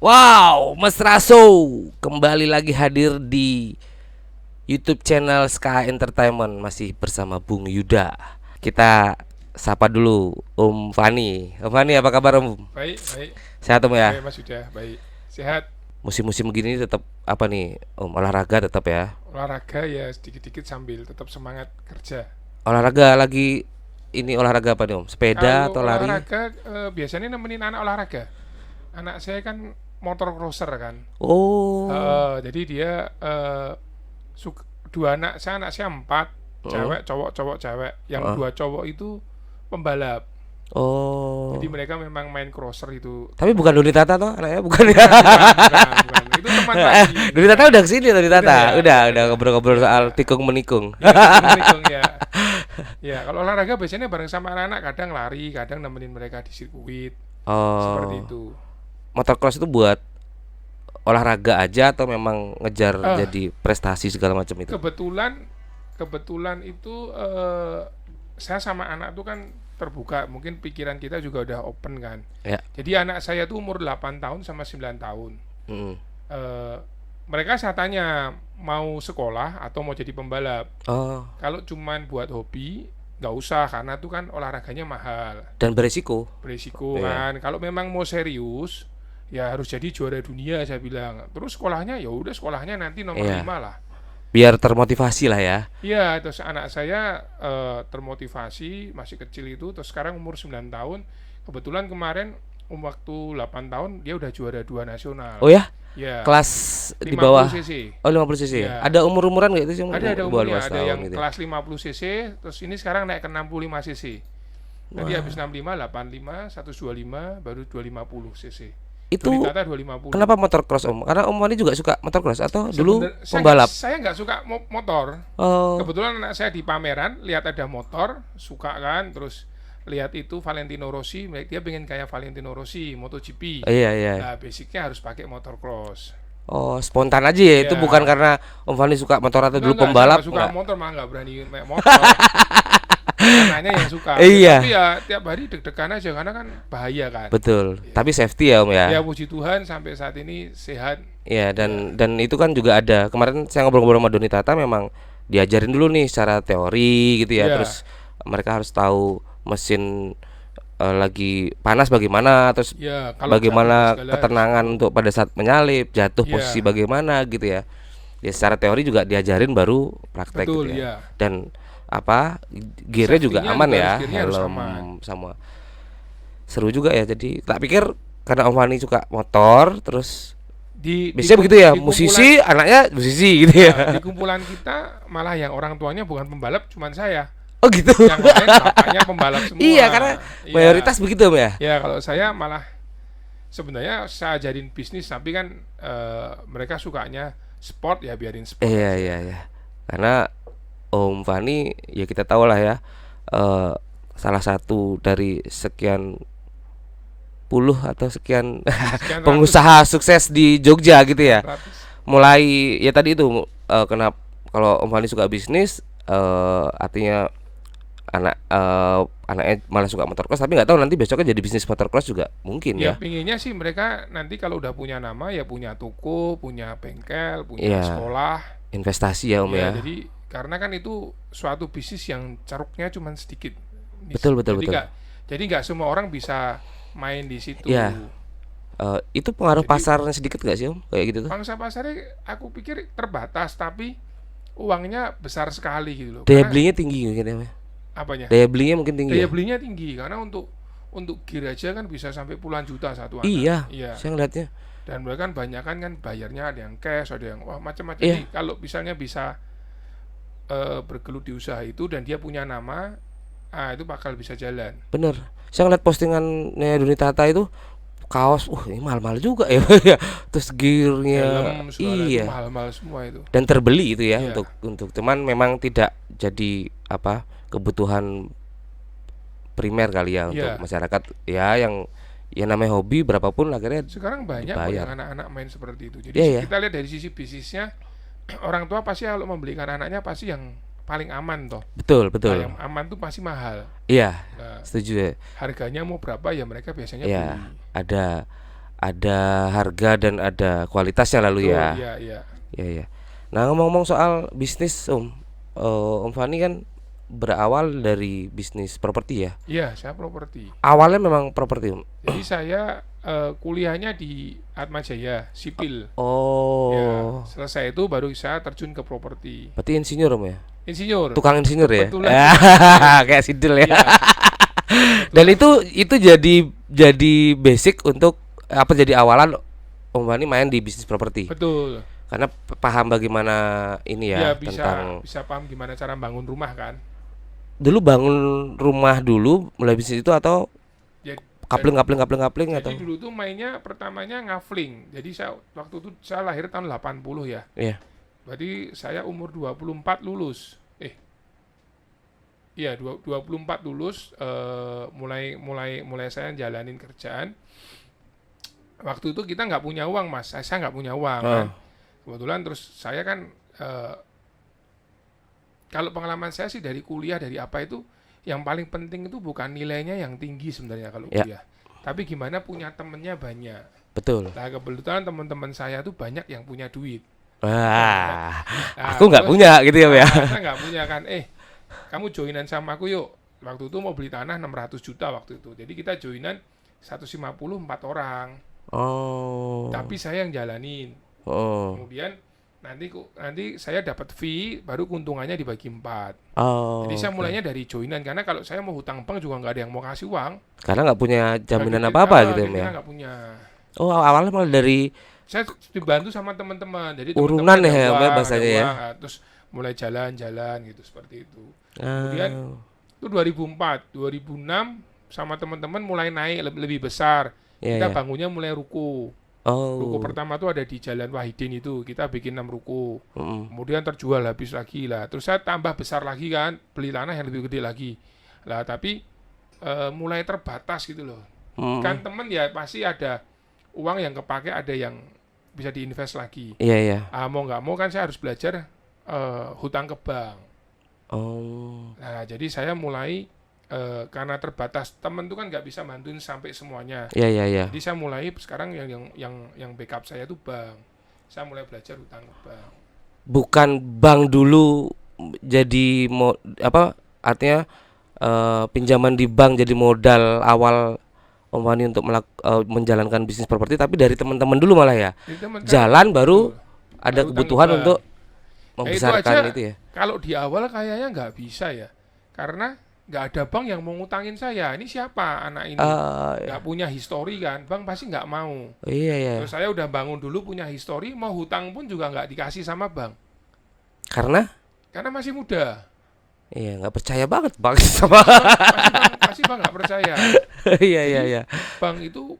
Wow, Mas Raso kembali lagi hadir di YouTube channel Ska Entertainment, masih bersama Bung Yuda. Kita sapa dulu Om Fani. Om Fani, apa kabar Om? Baik, baik. Sehat Om Baik ya? Mas Yuda, baik. Sehat. Musim-musim gini tetap apa nih Om, olahraga tetap ya? Olahraga ya sedikit-dikit sambil tetap semangat kerja. Olahraga lagi, ini olahraga apa nih Om? Sepeda Kalau atau lari? olahraga biasanya nemenin anak olahraga. Anak saya kan motor crosser kan. Oh. Jadi dia dua anak saya empat, Heeh. cewek, cowok, cowok, cewek. Yang Heeh. dua cowok itu pembalap. Jadi Oh. mereka memang main crosser itu. Tapi bukan Doni Tata toh anaknya, bukan ya? Bukan, bukan, bukan, bukan. Itu teman tadi, Doni Tata bukan. udah kesini, Doni Udah Tata ya, udah udah. ngobrol-ngobrol Ya, soal tikung menikung. ya tikung-tikung ya. Ya, kalau olahraga biasanya bareng sama anak-anak, kadang lari, kadang nemenin mereka di sirkuit, seperti Oh, itu. motocross itu buat olahraga aja atau memang ngejar Eh, jadi prestasi segala macam itu? kebetulan kebetulan itu saya sama anak tuh kan terbuka, mungkin pikiran kita juga udah open kan. Ya. Jadi anak saya tuh umur 8 tahun sama 9 tahun. Mm. Eh, mereka saya tanya mau sekolah atau mau jadi pembalap. Oh, Kalau cuman buat hobi, nggak usah karena tuh kan olahraganya mahal, dan beresiko. berisiko Iya. kan. Kalau memang mau serius, ya harus jadi juara dunia saya bilang. Terus sekolahnya ya udah sekolahnya nanti nomor Iya. 5 lah. Biar termotivasi lah ya. Iya, terus anak saya termotivasi masih kecil itu, terus sekarang umur 9 tahun. Kebetulan kemarin waktu 8 tahun dia udah juara 2 Oh nasional. ya, Ya, kelas di 50 bawah. cc. Oh, 50 cc. Ya, Ada umur-umuran gak itu sih? ada Bawah umurnya, 15 ada tahun yang gitu ya. kelas 50 cc, terus ini sekarang naik ke 65 cc. Nanti habis Wah, 65, 85, 125, baru 250 cc. Doni itu Tata 250. kenapa motocross Om? Karena Om Wani juga suka motocross atau dulu Sebenarnya pembalap? saya nggak suka motor. Oh, Kebetulan anak saya di pameran lihat ada motor, suka kan, terus lihat itu Valentino Rossi, dia pengen kayak Valentino Rossi, MotoGP. iya iya. Nah, basicnya harus pakai motor cross. Oh, spontan aja ya. Itu bukan Ya, karena Om Fani suka motor atau dulu enggak, saya pembalap, nggak suka enggak. motor, malah nggak berani naik motor. Anaknya yang suka. Ya, Iya, tapi ya tiap hari deg-degan aja karena kan bahaya kan. betul. Ya, Tapi safety ya Om ya. ya puji Tuhan sampai saat ini sehat. Iya, Ya, dan itu kan juga ada. Kemarin saya ngobrol-ngobrol sama Doni Tata, memang diajarin dulu nih secara teori gitu ya. ya, Terus mereka harus tahu mesin lagi panas bagaimana, terus ya kalau jatuh bagaimana segala harus ketenangan tahu. untuk pada saat menyalip, jatuh posisi Ya, bagaimana gitu ya. Ya secara teori juga diajarin, baru praktek gitu betul ya. ya. Dan apa, gearnya juga Safety-nya aman juga harus ya, gear-nya harus helm aman. sama. Seru juga ya. Jadi tak pikir karena Om Fani suka motor, terus biasanya begitu ya, Di kumpulan musisi anaknya musisi gitu ya. di kumpulan kita malah yang orang tuanya bukan pembalap cuman saya. Oh gitu. Yang lain bapaknya pembalap semua. Iya, karena Iya. mayoritas begitu Om ya. Ya kalau saya malah sebenarnya saya ajarin bisnis tapi kan mereka sukanya sport ya biarin sport Iya iya aja. iya. Karena Om Fani ya kita tahu lah ya, eh, salah satu dari sekian puluh atau sekian Sekian ratus, pengusaha sukses di Jogja gitu sekian ya. ratus. Mulai ya tadi itu, kenapa kalau Om Fani suka bisnis, artinya anaknya malah suka motocross, tapi nggak tahu nanti besoknya jadi bisnis motocross juga mungkin Ya ya. pinginnya sih mereka nanti kalau udah punya nama ya punya toko, punya bengkel, punya Iya, sekolah. investasi ya Om Ya ya. jadi karena kan itu suatu bisnis yang caruknya cuma sedikit. Betul betul Jadi betul. nggak semua orang bisa main di situ. Ya, itu pengaruh Jadi pasarnya sedikit nggak sih Om, kayak gitu tuh? pangsa pasarnya aku pikir terbatas tapi uangnya besar sekali gitu loh. Daya Karena belinya tinggi mungkin ya Om ya? apanya? Daya belinya mungkin tinggi Daya ya. belinya tinggi karena untuk gear aja kan bisa sampai puluhan juta satu anak. Iya, Iya. saya ngeliatnya. Dan mereka kan banyak kan bayarnya ada yang cash, ada yang wah macam-macam. Jadi Iya, kalau misalnya bisa bergelut di usaha itu dan dia punya nama, itu bakal bisa jalan. bener. Saya ngeliat postingannya Doni Tata itu, kaos, ini mahal-mahal juga ya. Terus gearnya, Helm, segala itu iya. mahal-mahal semua itu. Dan terbeli itu ya, Iya, untuk cuman memang tidak jadi apa, kebutuhan primer kali ya untuk iya. masyarakat ya, yang namanya hobi berapapun akhirnya Sekarang banyak kok yang dibayar. anak-anak main seperti itu. Jadi Iya ya, kita lihat dari sisi bisnisnya, orang tua pasti kalau membelikan anaknya pasti yang paling aman toh. betul Nah, betul. yang aman tuh pasti mahal. Iya, Nah, setuju ya. harganya mau berapa ya mereka biasanya Ya, beli. ada ada harga dan ada kualitasnya lalu Betul, ya. iya, iya. Ya ya. Nah, ngomong-ngomong soal bisnis Om Fani kan berawal dari bisnis properti ya. Iya, saya properti. Awalnya memang properti Om. Jadi saya kuliahnya di Atmajaya, sipil. Ya, Oh, selesai itu baru saya terjun ke properti. berarti insinyur Om ya. Insinyur. Tukang insinyur ya. Kebetulan insinyur. Kayak sidil ya. Iya, Dan kebetulan. itu jadi basic untuk apa, jadi awalan Om Fani main di bisnis properti. Betul. Karena paham bagaimana ini Ya ya bisa tentang bisa paham gimana cara bangun rumah kan. dulu bangun rumah dulu mulai bisnis itu, atau Jadi, kapling atau jadi dulu tuh mainnya pertamanya ngafling. Jadi saya waktu itu saya lahir tahun 80 ya. iya. Berarti saya umur 24 lulus. Iya, 24 lulus, mulai mulai mulai saya jalanin kerjaan. Waktu itu kita nggak punya uang, Mas. Saya nggak punya uang kan. Oh, Kebetulan terus saya kan, kalau pengalaman saya sih dari kuliah, dari apa itu, yang paling penting itu bukan nilainya yang tinggi sebenarnya kalau ya, kuliah. Tapi gimana punya temennya banyak. betul. Nah, kebetulan teman-teman saya tuh banyak yang punya duit. Wah, Nah, aku nggak terus punya gitu ya, Om ya. saya nggak punya kan, kamu joinan sama aku yuk. Waktu itu mau beli tanah 600 juta waktu itu. Jadi kita joinan 150 4 orang. Oh. Tapi saya yang jalanin. Oh. Kemudian nanti saya dapat fee, baru keuntungannya dibagi 4. Oh. Jadi saya Oke. mulainya dari joinan, karena kalau saya mau hutang bank juga nggak ada yang mau kasih uang. Karena nggak punya jaminan Jadi, apa-apa gitu ya, jadi Om ya. kita nggak punya. Oh, awalnya malah dari Saya dibantu sama teman-teman. Jadi urunan teman-teman ya, Om ya, ada bahasanya ya. uang, terus mulai jalan-jalan gitu seperti itu. Kemudian Ah, itu 2004, 2006 sama teman-teman mulai naik lebih besar. iya Kita ya. bangunnya mulai ruko. Ruko Oh. pertama tuh ada di Jalan Wahidin itu. Kita bikin 6 ruko. Mm-mm. Kemudian terjual habis lagi lah. Terus saya tambah besar lagi kan, beli tanah yang lebih gede lagi. Lah tapi mulai terbatas gitu loh. Mm-mm. Kan temen ya pasti ada uang yang kepake, ada yang bisa diinvest lagi. Iya ya. Mau nggak mau kan saya harus belajar hutang ke bank. Oh. Nah, jadi saya mulai karena terbatas, temen tuh kan nggak bisa bantuin sampai semuanya. Iya ya ya. Jadi saya mulai sekarang yang backup saya tuh bank. Saya mulai belajar hutang ke bank. Bukan bank dulu jadi apa artinya, pinjaman di bank jadi modal awal Om Fani untuk menjalankan bisnis properti, tapi dari teman-teman dulu malah ya. Jadi temen kan Jalan baru betul, ada baru hutang ke kebutuhan bank. untuk Itu membesarkan aja itu ya. kalau di awal kayaknya nggak bisa ya, karena nggak ada bank yang mau ngutangin saya. Ini siapa anak ini? Ya. Nggak punya histori kan, bank pasti nggak mau. Iya ya. Terus saya udah bangun dulu punya histori, mau hutang pun juga nggak dikasih sama bank, Karena karena masih muda. iya nggak percaya banget Bang sama. Pasti bang nggak percaya. Iya iya Jadi iya. bank itu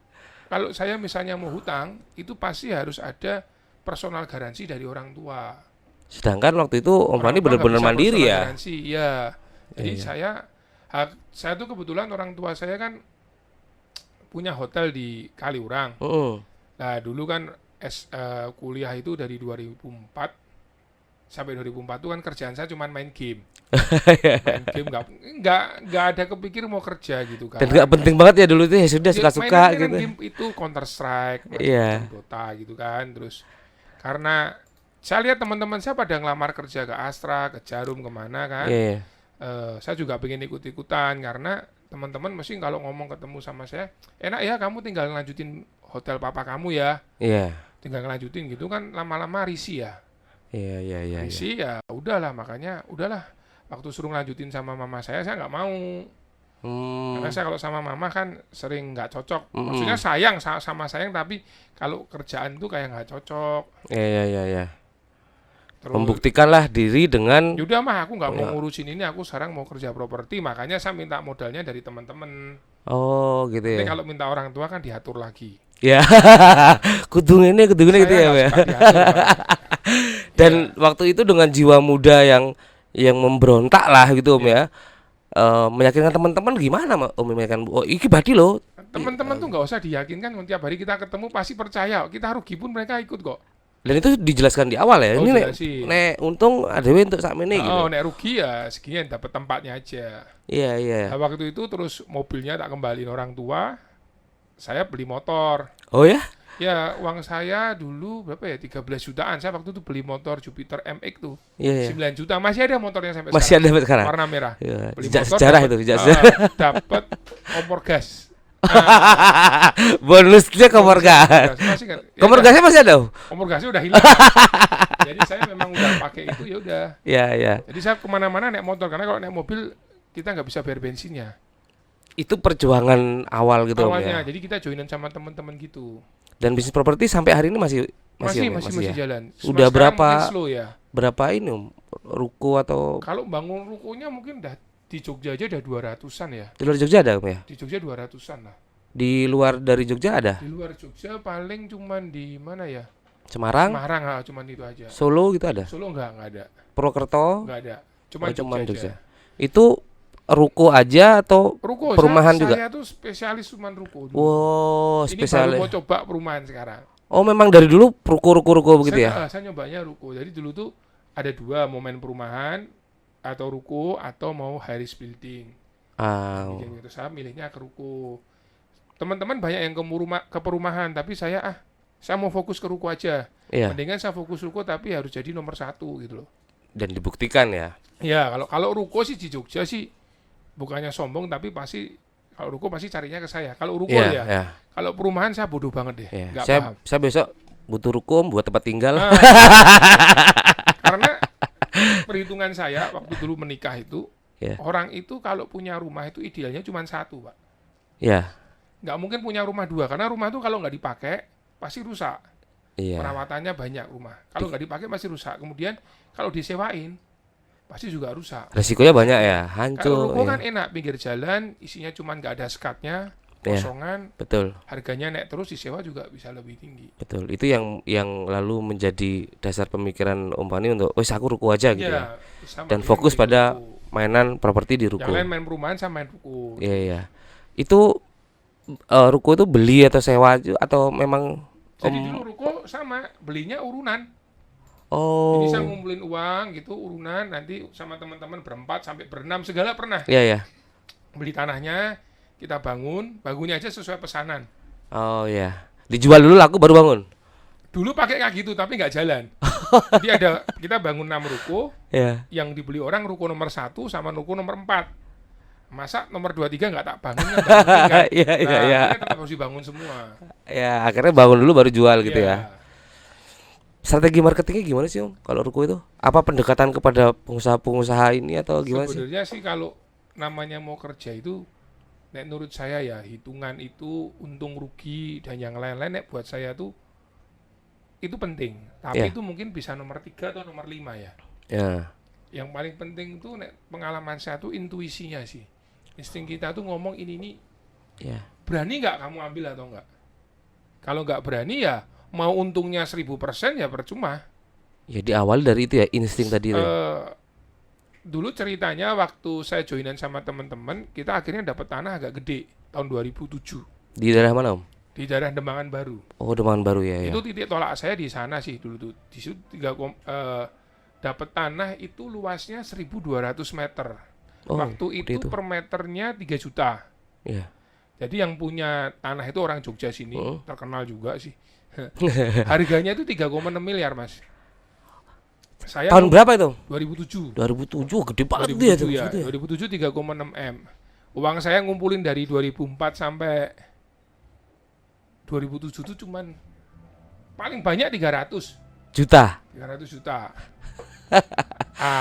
kalau saya misalnya mau hutang, itu pasti harus ada personal garansi dari orang tua. Sedangkan waktu itu Om Orang Fani tua nggak benar-benar bisa mandiri personal ya. garansi, ya. Jadi Iya. saya tuh kebetulan orang tua saya kan punya hotel di Kaliurang. Mm-mm. Nah dulu kan kuliah itu dari 2004 sampai 2004 tuh kan kerjaan saya cuma main game. Main game nggak ada kepikir mau kerja gitu kan. Dan nggak penting banget ya dulu itu, ya sudah suka-suka Mainan gitu. game itu Counter Strike, Iya. macam Dota gitu kan. Terus karena saya lihat teman-teman saya pada ngelamar kerja ke Astra, ke Jarum, kemana kan. Iya. Saya juga pengen ikut-ikutan, karena teman-teman mesti kalau ngomong ketemu sama saya, enak ya kamu tinggal lanjutin hotel papa kamu ya, Iya. tinggal ngelanjutin gitu kan, lama-lama risih ya. Iya iya iya. Iya. Risih ya udahlah, makanya udahlah. Waktu suruh lanjutin sama mama saya nggak mau. Karena Hmm. saya kalau sama mama kan sering nggak cocok. Mm-mm. Maksudnya sayang sama sayang, tapi kalau kerjaan tuh kayak nggak cocok. Iya iya iya iya. Terus Membuktikanlah diri dengan yaudah mah aku nggak mau Ya. ngurusin ini, aku sekarang mau kerja properti, makanya saya minta modalnya dari teman-teman. oh gitu Nanti ya. kalau minta orang tua kan diatur lagi. Ya. Kudung ini gitu ya, Saya nggak ya. suka diatur, Pak. Dan Ya, waktu itu dengan jiwa muda yang memberontak lah gitu Om ya. Meyakinkan teman-teman gimana Om, meyakinkan oh iki badi loh. teman-teman tuh nggak usah diyakinkan, tiap hari kita ketemu pasti percaya. Kita rugi pun mereka ikut kok. Dan itu dijelaskan di awal ya. Oh, Ini jelasin. nek untung ada untuk sakmene gitu. Oh, nek rugi ya segini dapat tempatnya aja. Iya iya. Nah, waktu itu terus mobilnya tak kembaliin orang tua. saya beli motor. Oh ya? Ya, uang saya dulu berapa ya? 13 jutaan. Saya waktu itu beli motor Jupiter MX tuh. Iya, iya. 9 juta. Masih ada motornya sampai Masih sekarang. ada sampai sekarang. Warna merah. Ya, Beli jejak motor sejarah dapat, itu, jejak sejarah. dapat kompor gas. Bonusnya kompor gas. Masih kan? Ya Kompor udah, gasnya masih ada? kompor gasnya udah hilang. Jadi saya memang udah pakai itu ya udah. Iya, iya. Jadi saya kemana-mana naik motor karena kalau naik mobil kita nggak bisa bayar bensinnya. Itu perjuangan awal gitu Om, Awalnya, ya. jadi kita joinan sama teman-teman gitu. Dan bisnis properti sampai hari ini masih Masih Om, ya? jalan. Udah Cuma sekarang berapa- mungkin slow ya. Berapa ini Om? Ruko atau Kalau bangun rukonya mungkin udah di Jogja aja udah 200-an ya. di luar Jogja ada Om ya? Di Jogja 200-an lah. Di luar dari Jogja ada? Di luar Jogja paling cuman di mana ya? Semarang, Semarang cuman itu aja. Solo gitu ada? Solo enggak ada. Purwokerto? Enggak ada. Cuman Oh, cuman Jogja Jogja. aja. Itu ruko aja atau Ruko, perumahan saya, juga? Saya tuh spesialis cuman ruko dulu. Wow, Ini baru spesial. mau coba perumahan sekarang. Oh, memang dari dulu ruko-ruko begitu ya? Saya nyobanya ruko. Jadi dulu tuh ada dua, mau main perumahan atau ruko atau mau high rise building. Ah, Bikin gitu. Saya milihnya ke ruko. Teman-teman banyak yang ke perumahan, tapi saya mau fokus ke ruko aja. iya. Mendingan saya fokus ruko tapi harus jadi nomor 1 gitu loh. Dan dibuktikan ya. Ya kalau ruko sih di Jogja sih bukannya sombong tapi pasti kalau ruko pasti carinya ke saya. Kalau ruko Iya, ya. iya. Kalau perumahan saya bodoh banget deh. Iya. Nggak Saya paham. saya besok butuh ruko buat tempat tinggal. Nah, karena perhitungan saya waktu dulu menikah itu Iya. orang itu kalau punya rumah itu idealnya cuma 1, Pak. Iya. Nggak mungkin punya rumah 2 karena rumah itu kalau nggak dipakai pasti rusak. Iya. Perawatannya banyak rumah. Kalau nggak dipakai pasti rusak. Kemudian kalau disewain pasti juga rusak. Resikonya banyak ya, Kalau hancur. ruko Iya. kan enak, pinggir jalan, isinya cuma nggak ada skatnya, Iya. kosongan, Betul, harganya naik terus, disewa juga bisa lebih tinggi. betul. Itu yang lalu menjadi dasar pemikiran Om Fani untuk, oh aku ruko aja gitu ya. Sama Dan ini fokus mending pada ruko. mainan properti di ruko. Yang lain main perumahan sama main ruko. Iya, iya. Itu ruko itu beli atau sewa atau memang Jadi Om? dulu ruko sama belinya urunan. Oh. Jadi saya ngumpulin uang gitu urunan, nanti sama teman-teman berempat sampai berenam segala pernah. Iya, iya. Beli tanahnya, kita bangunnya aja sesuai pesanan. Oh iya. Dijual dulu laku baru bangun. Dulu pakai kayak gitu tapi nggak jalan. Jadi kita bangun 6 ruko, Iya. yang dibeli orang ruko nomor 1 sama ruko nomor 4. Masa nomor 2, 3 nggak tak bangun kan? Nggak mungkin kan? Iya, iya, Nah, iya. akhirnya tetap harus dibangun semua. Ya, akhirnya bangun dulu baru jual gitu Iya. ya. Strategi marketingnya gimana sih Om kalau ruko itu? Apa pendekatan kepada pengusaha-pengusaha ini atau gimana sih? Sebenarnya sih kalau namanya mau kerja itu, menurut saya ya hitungan itu untung rugi dan yang lain-lain buat saya tuh itu penting. Tapi Iya. itu mungkin bisa nomor 3 atau nomor 5 ya. Ya. Yang paling penting tuh pengalaman saya tuh intuisinya sih. Insting kita tuh ngomong ini Ya. berani nggak kamu ambil atau enggak? Kalau nggak berani ya mau untungnya 1000% ya percuma. Ya diawali dari itu ya insting tadi itu. Dulu ceritanya waktu saya joinan sama teman-teman, kita akhirnya dapat tanah agak gede tahun 2007 Di daerah mana Om? di daerah Dembangan Baru. Oh, Demangan Baru ya, ya. Itu titik tolak saya di sana sih dulu tuh. Di situ dapat tanah itu luasnya 1.200 meter. Oh, Waktu gede itu per meternya 3 juta. Iya. Jadi yang punya tanah itu orang Jogja sini, Oh. terkenal juga sih. Harganya itu 3,6 miliar, Mas. Saya Tahun berapa itu? 2007. 2007, gede banget dia tuh. 2007 ya, maksudnya. 2007 3,6 M. Uang saya ngumpulin dari 2004 sampai 2007 itu cuman paling banyak 300 Juta. juta.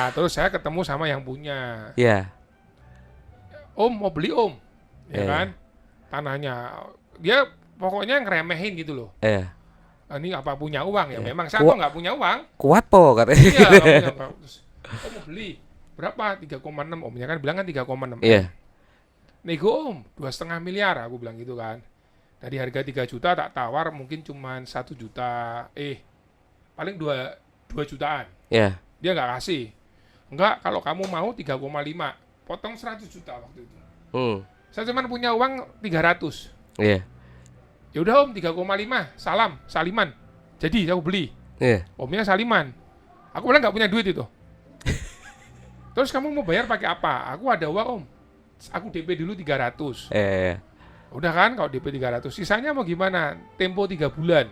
Terus saya ketemu sama yang punya. Ya. Om mau beli Om, ya Iya. kan? Tanahnya dia pokoknya ngeremehin gitu loh. Ini apa punya uang ya? Iya. Memang saya Wah. kok nggak punya uang. Kuat po katanya. Iya, nggak punya uang. Terus, Om mau beli berapa? 3,6 Om. Ya kan bilang kan 3,6. Iya. Nego Om, 2,5 miliar aku bilang gitu kan. Dari harga 3 juta tak tawar mungkin cuma 1 juta. Paling 2 jutaan. Iya. Dia nggak kasih. Enggak, kalau kamu mau 3,5, potong 100 juta waktu itu. Saya cuma punya uang 300. Iya. Ya udah Om, 3,5, saliman. Jadi aku beli. Iya. Omnya saliman. Aku bilang nggak punya duit itu. Terus kamu mau bayar pakai apa? Aku ada uang Om. Aku DP dulu 300. Udah kan kalau DP 300, sisanya mau gimana? Tempo 3 bulan.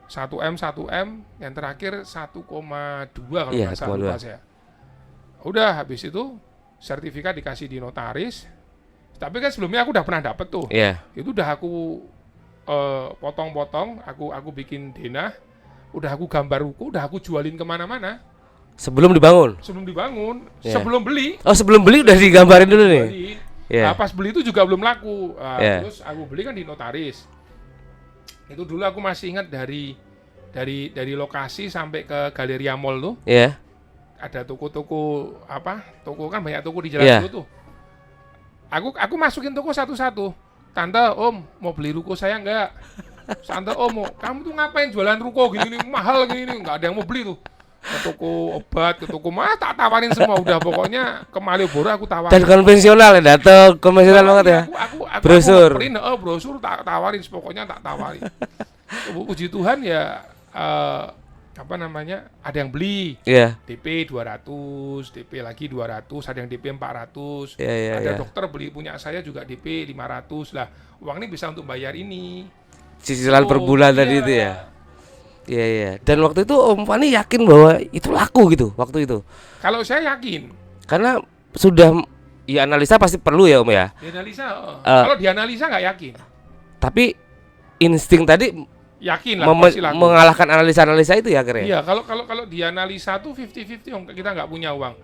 1M yang terakhir 1,2 kalau Iya, nggak salah 1,2. lupa saya. Udah habis itu sertifikat dikasih di notaris. Tapi kan sebelumnya aku udah pernah dapet tuh. Iya. Itu udah aku potong-potong, aku bikin denah, udah aku gambar ruko, udah aku jualin kemana-mana Sebelum dibangun. sebelum dibangun, Iya. sebelum beli. Oh, sebelum beli udah digambarin dulu nih. Beli. Iya. Nah, pas beli itu juga belum laku. Nah, Iya. Terus aku beli kan di notaris. Itu dulu aku masih ingat dari lokasi sampai ke Galeria Mall tuh Iya. ada toko-toko toko kan banyak toko di jalan Iya. itu tuh. Aku masukin toko satu-satu. Tante, Om, mau beli ruko saya enggak? Tante, Om, kamu tuh ngapain jualan ruko gini mahal gini, enggak ada yang mau beli tuh. Ke toko obat, ke toko tak tawarin semua udah pokoknya ke Malioboro aku tawarin. Dan konvensional ya, datang konvensional banget ya. Aku Brosur. print, brosur tak tawarin, pokoknya tak tawarin. Puji Tuhan ya ada yang beli. Iya. DP 200, DP lagi 200, ada yang DP 400. Iya, iya, Ada iya. dokter beli punya saya juga DP 500 lah. Uang ini bisa untuk bayar ini. Cicilan per bulan tadi iya. itu ya. Iya, iya. Dan waktu itu Om Fani yakin bahwa itu laku gitu waktu itu. Kalau saya yakin, Karena sudah ya analisa pasti perlu ya Om ya. dianalisa. Kalau dianalisa nggak yakin. Tapi insting tadi Yakin lah pasti laku. mengalahkan analisa-analisa itu ya akhirnya. Iya, kalau dianalisa tuh 50-50 Om, kita nggak punya uang.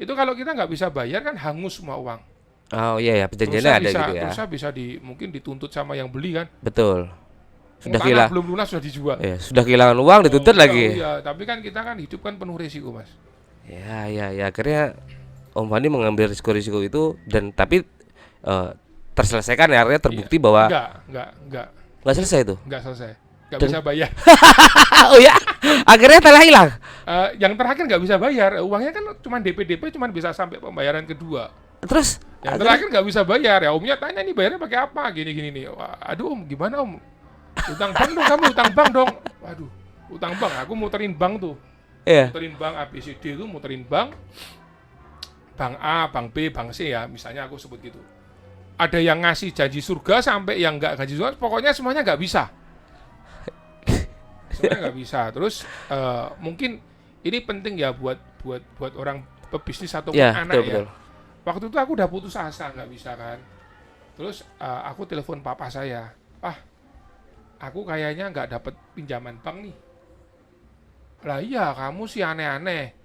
Itu kalau kita nggak bisa bayar kan hangus semua uang. Oh iya ya, perjanjiannya Terusnya ada bisa, gitu ya. terusnya bisa mungkin dituntut sama yang beli kan. Betul. Sudah Tanah kehilangan. belum lunas sudah dijual. Ya, sudah kehilangan uang dituntut lagi. Iya, tapi kan kita kan hidup kan penuh risiko, Mas. Ya, ya, ya. Akhirnya Om Fani mengambil risiko-risiko itu dan tapi terselesaikan ya, akhirnya terbukti bahwa Enggak selesai itu. enggak selesai. Enggak Dan- bisa bayar. Oh ya, akhirnya telah hilang. Yang terakhir nggak bisa bayar. Uangnya kan cuma DP cuma bisa sampai pembayaran kedua. Terus Yang akhirnya- terakhir nggak bisa bayar. Ya Omnya tanya nih bayarnya pakai apa? Gini nih. Wah, aduh Om, gimana Om? Utang bank dong kamu, utang bank dong. Waduh, utang bank. Aku muterin bank tuh. Iya. Muterin bank ABCD itu muterin bank. Bank A, bank B, bank C ya. Misalnya aku sebut gitu. Ada yang ngasih janji surga sampai yang nggak janji surga. Pokoknya semuanya nggak bisa. Semuanya nggak bisa. Terus mungkin ini penting ya buat orang pebisnis ataupun Iya, anak betul, ya. betul. Waktu itu aku udah putus asa nggak bisa kan. Terus aku telepon papa saya, "Pah, aku kayaknya nggak dapet pinjaman bank nih." Lah iya, kamu sih aneh-aneh.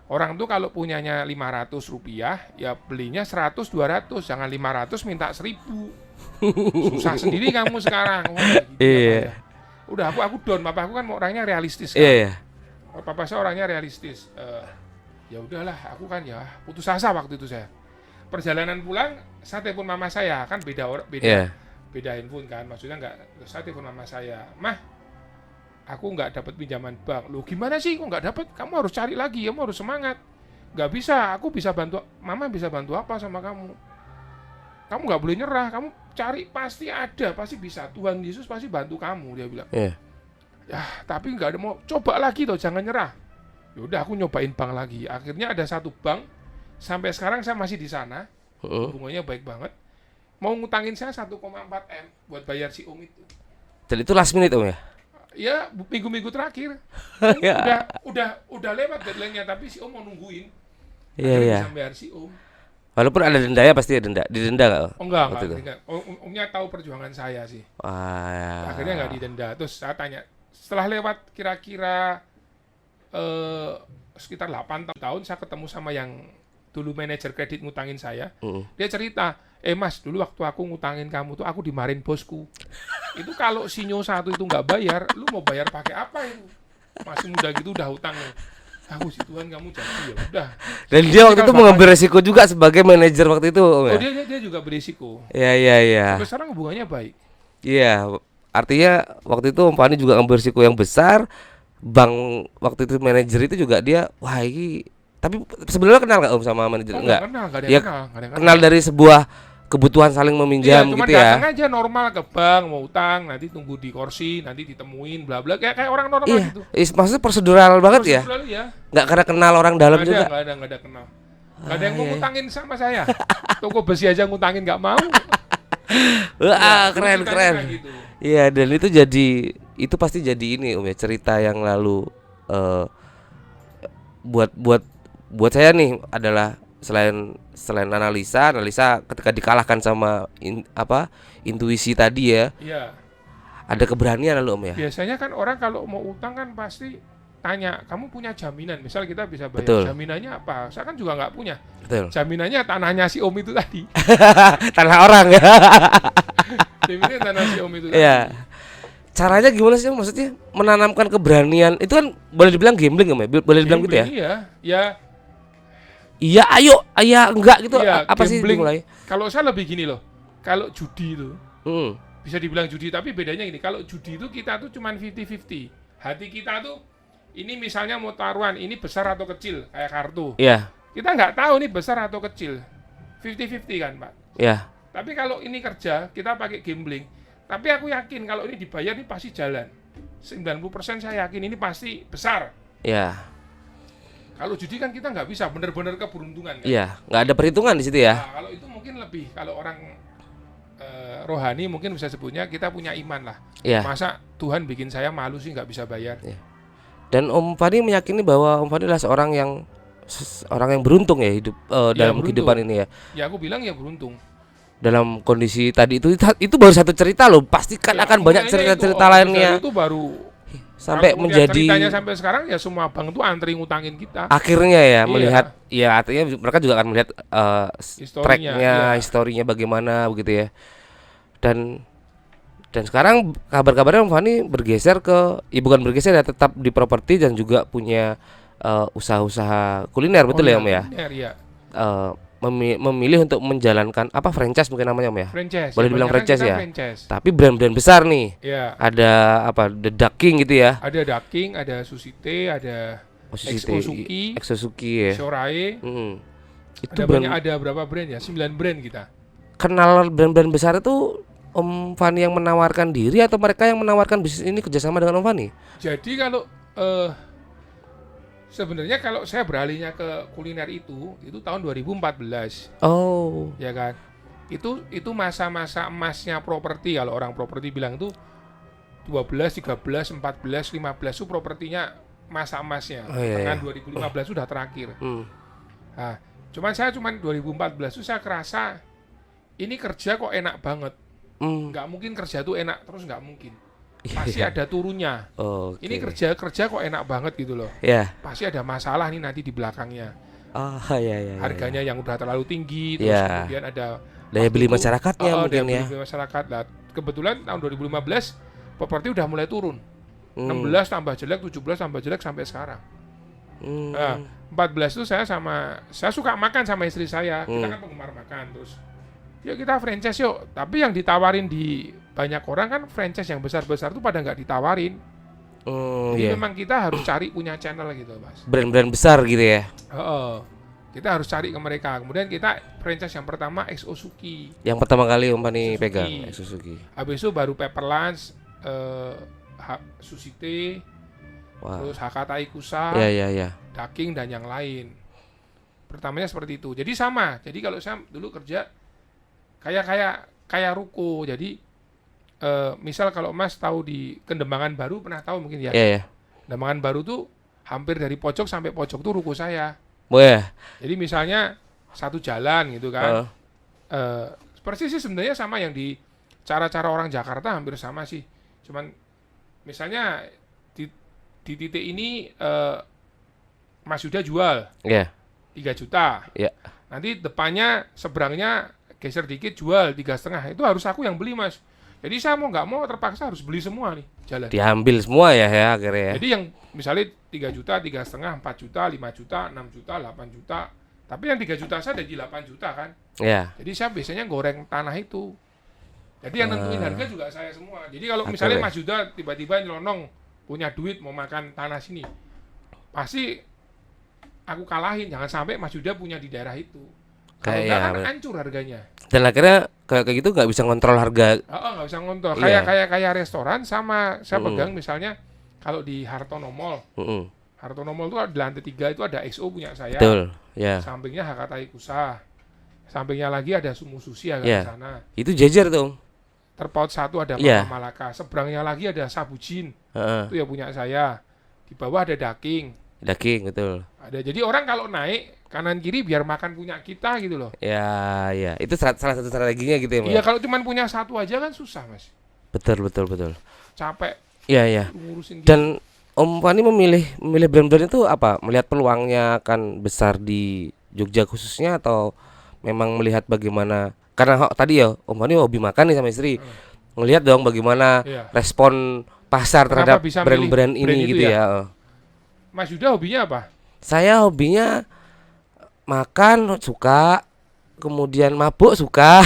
Orang tuh kalau punyanya 500 rupiah, ya belinya 100, 200. Jangan 500 minta 1000. Susah sendiri kamu sekarang. Wah, gitu ya, Iya. Pak, ya. Udah aku down. Papa aku kan orangnya realistis kan. Iya, iya. Papa saya orangnya realistis. Ya udahlah, aku kan ya putus asa waktu itu saya. Perjalanan pulang, saya telepon mama saya, kan beda Iya. beda handphone kan, maksudnya nggak, saya telepon mama saya, "Mah, aku nggak dapat pinjaman bank." "Loh gimana sih kok nggak dapat? Kamu harus cari lagi, kamu harus semangat." "Nggak bisa, aku bisa bantu." "Mama bisa bantu apa sama kamu? Kamu nggak boleh nyerah, kamu cari pasti ada, pasti bisa. Tuhan Yesus pasti bantu kamu," dia bilang. Iya. "Ya tapi nggak ada, mau coba lagi toh, jangan nyerah." Yaudah aku nyobain bank lagi. Akhirnya ada satu bank, sampai sekarang saya masih di sana, hubungannya baik banget. Mau ngutangin saya 1,4 M buat bayar si Om itu. Dan itu last minute Om ya. Ya minggu-minggu terakhir. Ya. udah lewat deadline-nya, tapi si Om mau nungguin. Iya, Akhirnya iya. bisa bayar si Om. Walaupun ada denda ya pasti ada denda. Didenda enggak? Oh enggak, Waktu itu? enggak. Omnya tahu perjuangan saya sih. Wah. Akhirnya nggak didenda. Terus saya tanya, setelah lewat kira-kira sekitar 8 tahun, saya ketemu sama yang dulu manajer kredit ngutangin saya. Dia cerita, "Mas, dulu waktu aku ngutangin kamu tuh aku dimarahin bosku. Itu kalau sinyo satu itu nggak bayar, lu mau bayar pakai apa itu? Masih muda gitu udah hutang." Aku sih, "Tuhan kamu jadi ya udah." Dan dia waktu itu mengambil resiko juga sebagai manajer waktu itu Om ya. Oh dia juga berisiko. Iya, iya, iya. Sampai sekarang hubungannya baik. Iya, artinya waktu itu Om Fani juga ngambil risiko yang besar. Bank waktu itu manajer itu juga dia, wah ini. Tapi sebenarnya kenal nggak Om sama manajer? Oh, Enggak. kenal, nggak ada Ya, yang kenal, nggak ada yang Kenal dari sebuah kebutuhan saling meminjam cuma gitu ya. datang aja normal ke bank, mau utang, nanti tunggu di kursi, nanti ditemuin, bla bla, kayak orang normal Iya, gitu. Maksudnya prosedural banget ya. Prosedural ya. Nggak karena kenal orang dalam juga. Nggak ada kenal. Nggak ada yang mau iya. ngutangin sama saya. Toko besi aja ngutangin nggak mau. Wah, Dulu keren ceritanya keren. kayak gitu. Iya, dan itu pasti jadi ini Om ya, cerita yang lalu eh buat buat buat saya nih adalah selain selain analisa ketika dikalahkan sama intuisi tadi ya, Iya. ada keberanian lalu Om ya. Biasanya kan orang kalau mau utang kan pasti tanya, kamu punya jaminan? Misal kita bisa bayar, Betul. jaminannya apa? Saya kan juga nggak punya. Betul. Jaminannya tanahnya si Om itu tadi. Tanah orang ya. Jaminannya tanah si Om itu tadi. Iya. Caranya gimana sih Om? Maksudnya menanamkan keberanian itu kan boleh dibilang gambling Om ya? Boleh dibilang gitu ya? Gambling, iya. Ya, Iya, ayo, enggak gitu. iya, Apa sih gambling. dimulai? Kalau saya lebih gini loh. Kalau judi itu Hmm. bisa dibilang judi, tapi bedanya gini. Kalau judi itu kita tuh cuman 50-50. Hati kita tuh ini misalnya mau taruhan, ini besar atau kecil kayak kartu. Iya, Kita nggak tahu ini besar atau kecil. 50-50 kan, Pak. iya. Tapi kalau ini kerja, kita pakai gambling. Tapi aku yakin kalau ini dibayar ini pasti jalan. 90% saya yakin ini pasti besar. Iya. Kalau judi kan kita nggak bisa, benar-benar keberuntungan kan. Iya, nggak ada perhitungan di situ ya. Nah, kalau itu mungkin lebih, kalau orang rohani mungkin bisa sebutnya kita punya iman lah. Iya. Masa Tuhan bikin saya malu sih nggak bisa bayar. Dan Om Fani meyakini bahwa Om Fani adalah orang yang beruntung ya hidup dalam beruntung. kehidupan ini ya. Ya aku bilang ya beruntung. Dalam kondisi tadi itu baru satu cerita loh. Pasti kan Ya, akan banyak mulainya cerita-cerita itu, lainnya itu baru sampai kalau kemudian menjadi ceritanya sampai sekarang ya semua bank tuh antri ngutangin kita. akhirnya ya Iya. melihat ya artinya mereka juga akan melihat Historinya, tracknya, iya. historinya bagaimana begitu ya. Dan sekarang kabar-kabarnya Om Fani bergeser bukan bergeser ya, tetap di properti dan juga punya usaha-usaha kuliner, betul ya Om ya? Kuliner, ya. Eh, memilih untuk menjalankan franchise mungkin namanya Om ya. Franchise. Boleh dibilang Kebanyakan franchise kita ya? Franchise. Tapi brand-brand besar nih. Ya. Ada The Duck King gitu ya. Ada Daking, ada Susite, ada Exosuki, Exosuki ya. Shorae. Itu Ada brand, banyak, ada berapa brand ya? 9 brand kita. kenal brand-brand besar itu Om Fani yang menawarkan diri atau mereka yang menawarkan bisnis ini kerjasama dengan Om Fani? Jadi kalau sebenarnya kalau saya beralihnya ke kuliner itu tahun 2014, Oh, ya kan? Itu masa-masa emasnya properti, kalau orang properti bilang itu 12, 13, 14, 15 itu propertinya masa emasnya. Oh, iya, Pertengahan iya. 2015 sudah terakhir. hmm. Nah, cuman 2014 itu saya kerasa ini kerja kok enak banget. Nggak mungkin kerja tuh enak terus, nggak mungkin. Pasti ada turunnya. Oke. Ini kerja kok enak banget gitu loh. Ya. Pasti ada masalah nih nanti di belakangnya. Ya. Harganya yang udah terlalu tinggi, terus Ya. kemudian ada Daya beli waktu itu, masyarakatnya mungkin daya ya. beli masyarakat. Nah, kebetulan tahun 2015 properti udah mulai turun. Hmm. 16 tambah jelek, 17 tambah jelek sampai sekarang. Hmm. Nah, 14 itu saya suka makan sama istri saya. Kita kan penggemar makan terus. Yuk kita franchise yuk. Tapi yang ditawarin di banyak orang kan franchise yang besar-besar itu pada nggak ditawarin. Jadi Iya. memang kita harus cari punya channel gitu, Mas. Brand-brand besar gitu ya. Kita harus cari ke mereka. Kemudian kita franchise yang pertama Exosuki. Yang pertama kali Om Fani Suzuki. pegang Suzuki. Habis itu baru Pepper Lunch, Susite, Wah. terus Hakatai Kusa, Ya. Daking dan yang lain. Pertamanya seperti itu. Jadi sama. Jadi kalau saya dulu kerja kayak ruko. Jadi misal kalau Mas tahu di Kendembangan Baru, pernah tahu mungkin ya. Ya. Kendembangan Baru tuh hampir dari pojok sampai pojok tuh ruko saya. Boleh. Jadi misalnya satu jalan gitu kan. Persis sih sebenarnya sama yang di cara-cara orang Jakarta hampir sama sih. Cuman misalnya di titik ini Mas Yuda jual Ya. 3 juta. Ya. Nanti depannya seberangnya geser dikit jual 3,5. Itu harus aku yang beli, Mas. Jadi saya mau nggak mau terpaksa harus beli semua nih jalan. Diambil semua ya akhirnya ya. Jadi yang misalnya 3 juta, 3,5, 4 juta, 5 juta, 6 juta, 8 juta. Tapi yang 3 juta saya jadi 8 juta kan. Ya. Jadi saya biasanya goreng tanah itu. Jadi yang nentuin harga juga saya semua. Jadi kalau Atur misalnya ya. Mas Yuda tiba-tiba nyelonong punya duit mau makan tanah sini, pasti aku kalahin. Jangan sampai Mas Yuda punya di daerah itu. Kalau Kayak enggak ya, kan hancur harganya. Dan akhirnya kayak gitu nggak bisa ngontrol harga. Nggak bisa ngontrol. Iya. Kayak restoran sama saya pegang misalnya kalau di Hartono Mall. Mm-mm. Hartono Mall itu di lantai 3 itu ada XO punya saya. Betul. Ya. Sampingnya Hakatai Kusa. Sampingnya lagi ada Sumu Sushi agak Iya. ke sana. Itu jejer tuh, Om. Terpaut satu ada Iya. Mama Malaka. Seberangnya lagi ada Sabujin. Heeh. Itu ya punya saya. Di bawah ada Daking. Daging, betul. Ada. Jadi orang kalau naik kanan kiri biar makan punya kita gitu loh. Ya, ya. Itu salah satu strateginya gitu ya, Mas. Iya kalau cuma punya satu aja kan susah Mas. Betul, betul, betul. Capek Iya, iya. ngurusin gitu. Dan Om Fani memilih brand-brand itu apa? Melihat peluangnya akan besar di Jogja khususnya atau memang melihat bagaimana? Karena tadi ya Om Fani hobi makan nih sama istri. Ngelihat dong bagaimana Iya. respon pasar Kenapa terhadap bisa brand-brand milih brand ini itu gitu ya? ya. Mas Yuda hobinya apa? Saya hobinya makan suka, kemudian mabuk suka.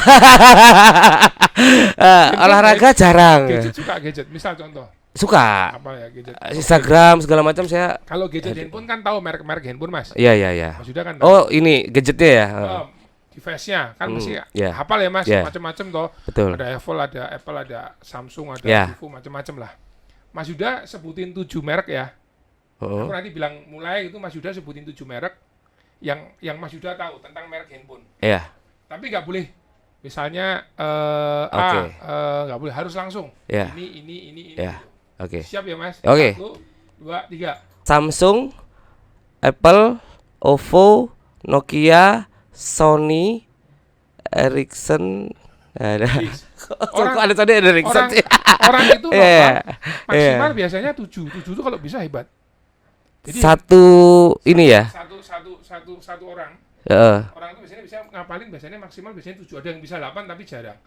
Olahraga jarang. Gadget suka gadget. Misal contoh Suka. apa ya gadget? Instagram segala macam saya. Kalau gadget handphone kan tahu merek-merek handphone Mas. Iya, iya, iya. Mas Yuda kan tahu. Oh, ini gadgetnya ya. Device-nya kan mesti iya. hafal ya Mas, Iya. macam-macam toh. Betul. Ada Apple, ada Samsung, ada Iya. Vivo, macam-macam lah. Mas Yuda sebutin 7 merek ya. Oh. Aku nanti bilang mulai itu Mas Yuda sebutin 7 merek yang Mas Yuda tahu tentang merek handphone. Iya. Tapi nggak boleh misalnya Oke. nggak boleh harus langsung. Iya. Ini. Iya. Oke. Siap ya Mas? Oke. 1, 2, 3. Samsung, Apple, Oppo, Nokia, Sony, Ericsson, ada. Orang- ada tadi ada Ericsson Orang sih. orang itu Iya. maksimal biasanya 7. 7 itu kalau bisa hebat. Jadi Satu ini ya. satu orang. Heeh. Orang itu biasanya bisa ngapalin biasanya maksimal biasanya 7. Ada yang bisa 8 tapi jarang.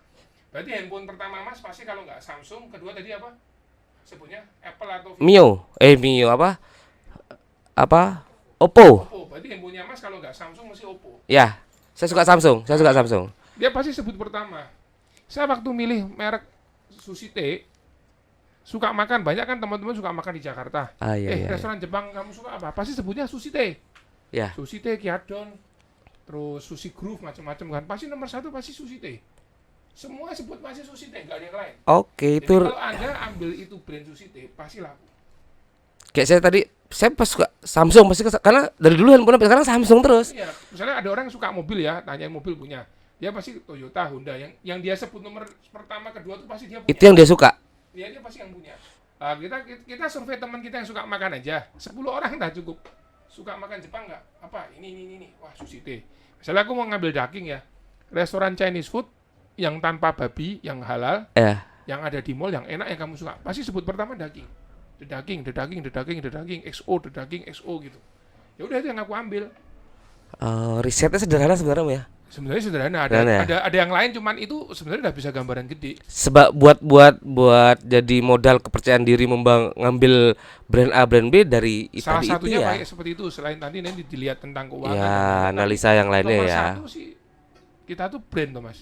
Berarti handphone pertama Mas pasti kalau nggak Samsung, kedua tadi apa? Sebutnya Apple atau Vivo. Mio apa? Apa? Oppo. Oppo. Berarti handphonenya Mas kalau nggak Samsung mesti Oppo. Ya. Saya suka Samsung. Dia pasti sebut pertama. Saya waktu milih merek sushi teh suka makan, banyak kan teman-teman suka makan di Jakarta. Ah, iya, iya. Restoran Jepang kamu suka apa? Pasti sebutnya sushi teh. Ya. Sushi teh Kiadon, terus sushi groove macam-macam kan. Pasti nomor 1 pasti sushi teh. Semua sebut pasti sushi teh, nggak ada yang lain. Oke, Jadi itu kalau Anda ambil itu brand sushi teh, pasti laku. kayak saya tadi saya pas suka Samsung pasti karena dari dulu handphone sampai sekarang Samsung terus. Iya, misalnya ada orang yang suka mobil ya, tanyain mobil punya. Dia pasti Toyota, Honda. Yang dia sebut nomor pertama, kedua itu pasti dia punya. Itu yang dia suka. Dia pasti yang punya. Kita survei teman kita yang suka makan aja. 10 orang dah cukup. Suka makan Jepang nggak? Apa? Ini. Wah, sushi teh. Misalnya aku mau ngambil daging ya. Restoran Chinese food yang tanpa babi, yang halal, Ya. yang ada di mall, yang enak yang kamu suka. Pasti sebut pertama daging. The daging, XO, the daging, XO gitu. Ya udah itu yang aku ambil. Risetnya sederhana sebenarnya Om, ya. Sebenarnya sederhana, Sederhana ya? ada yang lain cuman itu sebenarnya udah bisa gambaran gede. Sebab buat jadi modal kepercayaan diri ngambil brand A brand B dari Salah tadi itu satunya ya. kayak seperti itu. Selain nanti dilihat tentang keuangan. Ya, Tapi analisa yang lainnya nomor ya. 1 sih kita tuh brand tuh Mas.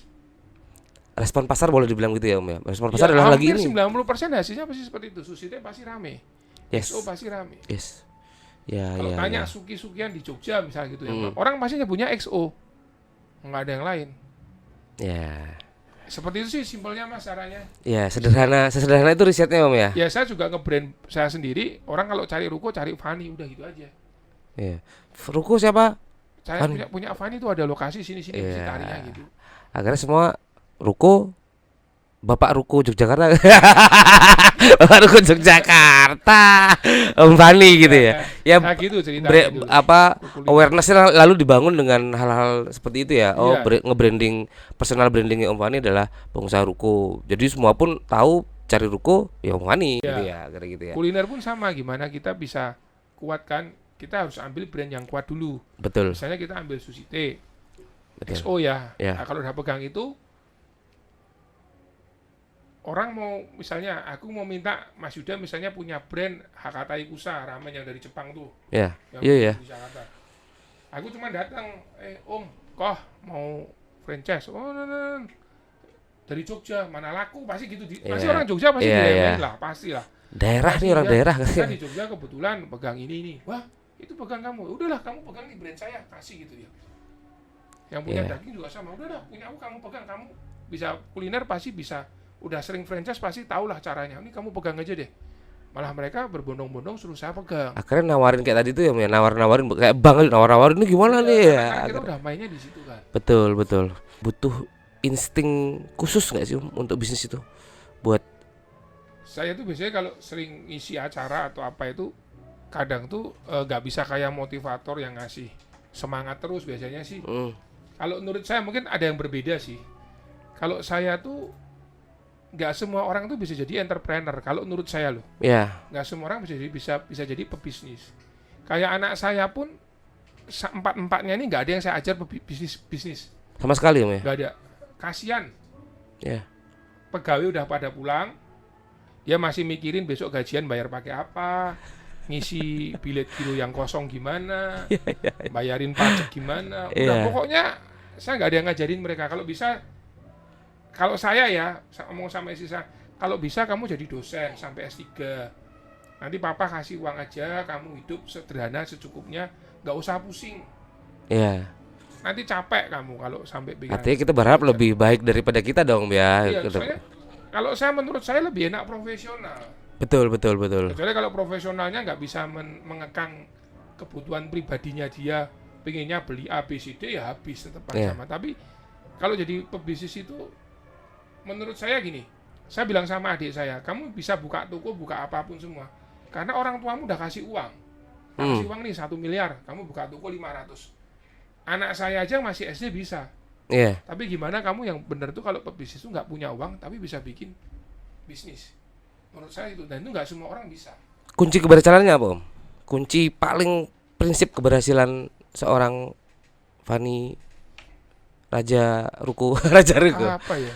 Respon pasar boleh dibilang gitu ya Om ya. Respon Ya, pasar adalah lagi hampir ini. 90% hasilnya pasti seperti itu. Sushi teh pasti rame. Yes. XO pasti rame. Yes. Ya, Kalau ya. tanya ya. suki-sukian di Jogja misalnya gitu ya. Hmm. Orang pasti nyebutnya XO. Nggak ada yang lain. Ya. Seperti itu sih simpelnya Mas caranya. Ya, sederhana itu risetnya Om ya. Ya saya juga nge-brand saya sendiri. Orang kalau cari ruko cari Fani udah gitu aja. Iya. Ruko siapa? Saya Fani. punya Fani itu ada lokasi sini mesti Iya. tarinya gitu. Akhirnya semua ruko Bapak Ruko Yogyakarta. Bapak Ruko Yogyakarta. Om Fani gitu ya. Ya Nah gitu ceritanya dulu. Kuliah. awarenessnya lalu dibangun dengan hal-hal seperti itu ya. Oh, Iya. nge-branding personal brandingnya Om Fani adalah pengusaha ruko. Jadi semua pun tahu cari ruko ya Om Fani Iya. gitu ya, kayak gitu ya. Kuliner pun sama, gimana kita bisa kuatkan, kita harus ambil brand yang kuat dulu. Betul. Misalnya kita ambil sushi teh, Betul. XO ya. Ya. Nah, kalau udah pegang itu, orang mau, misalnya aku mau minta Mas Yuda misalnya punya brand Hakata Ikusa, ramen yang dari Jepang tuh. Ya. Yang Iya ya. di Jakarta. Aku cuma datang, Om, kok mau franchise? Oh, no. Dari Jogja, mana laku, pasti gitu. Pasti Iya. orang Jogja pasti Iya, diremehin iya. lah, pasti lah. Daerah Pasti nih orang dia, daerah. Kita di Jogja kebetulan pegang ini. Wah, itu pegang kamu. Udahlah, kamu pegang di brand saya, kasih gitu ya. Yang punya Iya. daging juga sama. Udah dah, punya aku kamu pegang, kamu bisa kuliner pasti bisa. Udah sering franchise pasti tahulah caranya. Ini kamu pegang aja deh. Malah mereka berbondong-bondong suruh saya pegang. Akhirnya nawarin kayak tadi tuh ya, Om, ya, nawar-nawarin kayak banget, nawar-nawarin ini gimana nih Iya, ya. karena kan kita udah mainnya di situ kan. Betul, betul. Butuh insting khusus nggak sih, Om, untuk bisnis itu? Buat Saya tuh biasanya kalau sering ngisi acara atau apa itu kadang tuh nggak bisa kayak motivator yang ngasih semangat terus biasanya sih. Kalau menurut saya mungkin ada yang berbeda sih. Kalau saya tuh nggak semua orang tuh bisa jadi entrepreneur. Kalau menurut saya loh, ya, nggak semua orang bisa jadi pebisnis. Kayak anak saya pun empat-empatnya ini nggak ada yang saya ajar bisnis. sama sekali, Om, ya. Nggak ada. Kasian. Ya. Pegawai udah pada pulang, dia masih mikirin besok gajian bayar pakai apa, ngisi bilet giro yang kosong gimana, bayarin pajak gimana. Udah Iya. pokoknya saya nggak ada yang ngajarin mereka. Kalau bisa, kalau saya ya ngomong sama istri saya, kalau bisa kamu jadi dosen sampai S3. Nanti papa kasih uang aja, kamu hidup sederhana secukupnya, nggak usah pusing. Iya. Nanti capek kamu kalau sampai pikiran. Artinya kita berharap lebih baik daripada kita dong, ya. Iya, soalnya kalau saya menurut saya lebih enak profesional. Betul, betul, betul. Kecuali kalau profesionalnya nggak bisa mengekang kebutuhan pribadinya dia, pengennya beli A, B, C, D ya habis tetap Iya. sama. Tapi kalau jadi pebisnis itu, menurut saya gini, saya bilang sama adik saya, kamu bisa buka toko, buka apapun semua, karena orang tuamu udah kasih uang, kasih uang nih 1 miliar, kamu buka toko 500. Anak saya aja masih SD bisa. Iya. Tapi gimana kamu yang benar tuh kalau pebisnis itu nggak punya uang tapi bisa bikin bisnis? Menurut saya itu, dan itu nggak semua orang bisa. Kunci keberhasilannya apa, Om? Kunci paling prinsip keberhasilan seorang Fani Raja Ruko, Raja Ruko. Apa ya?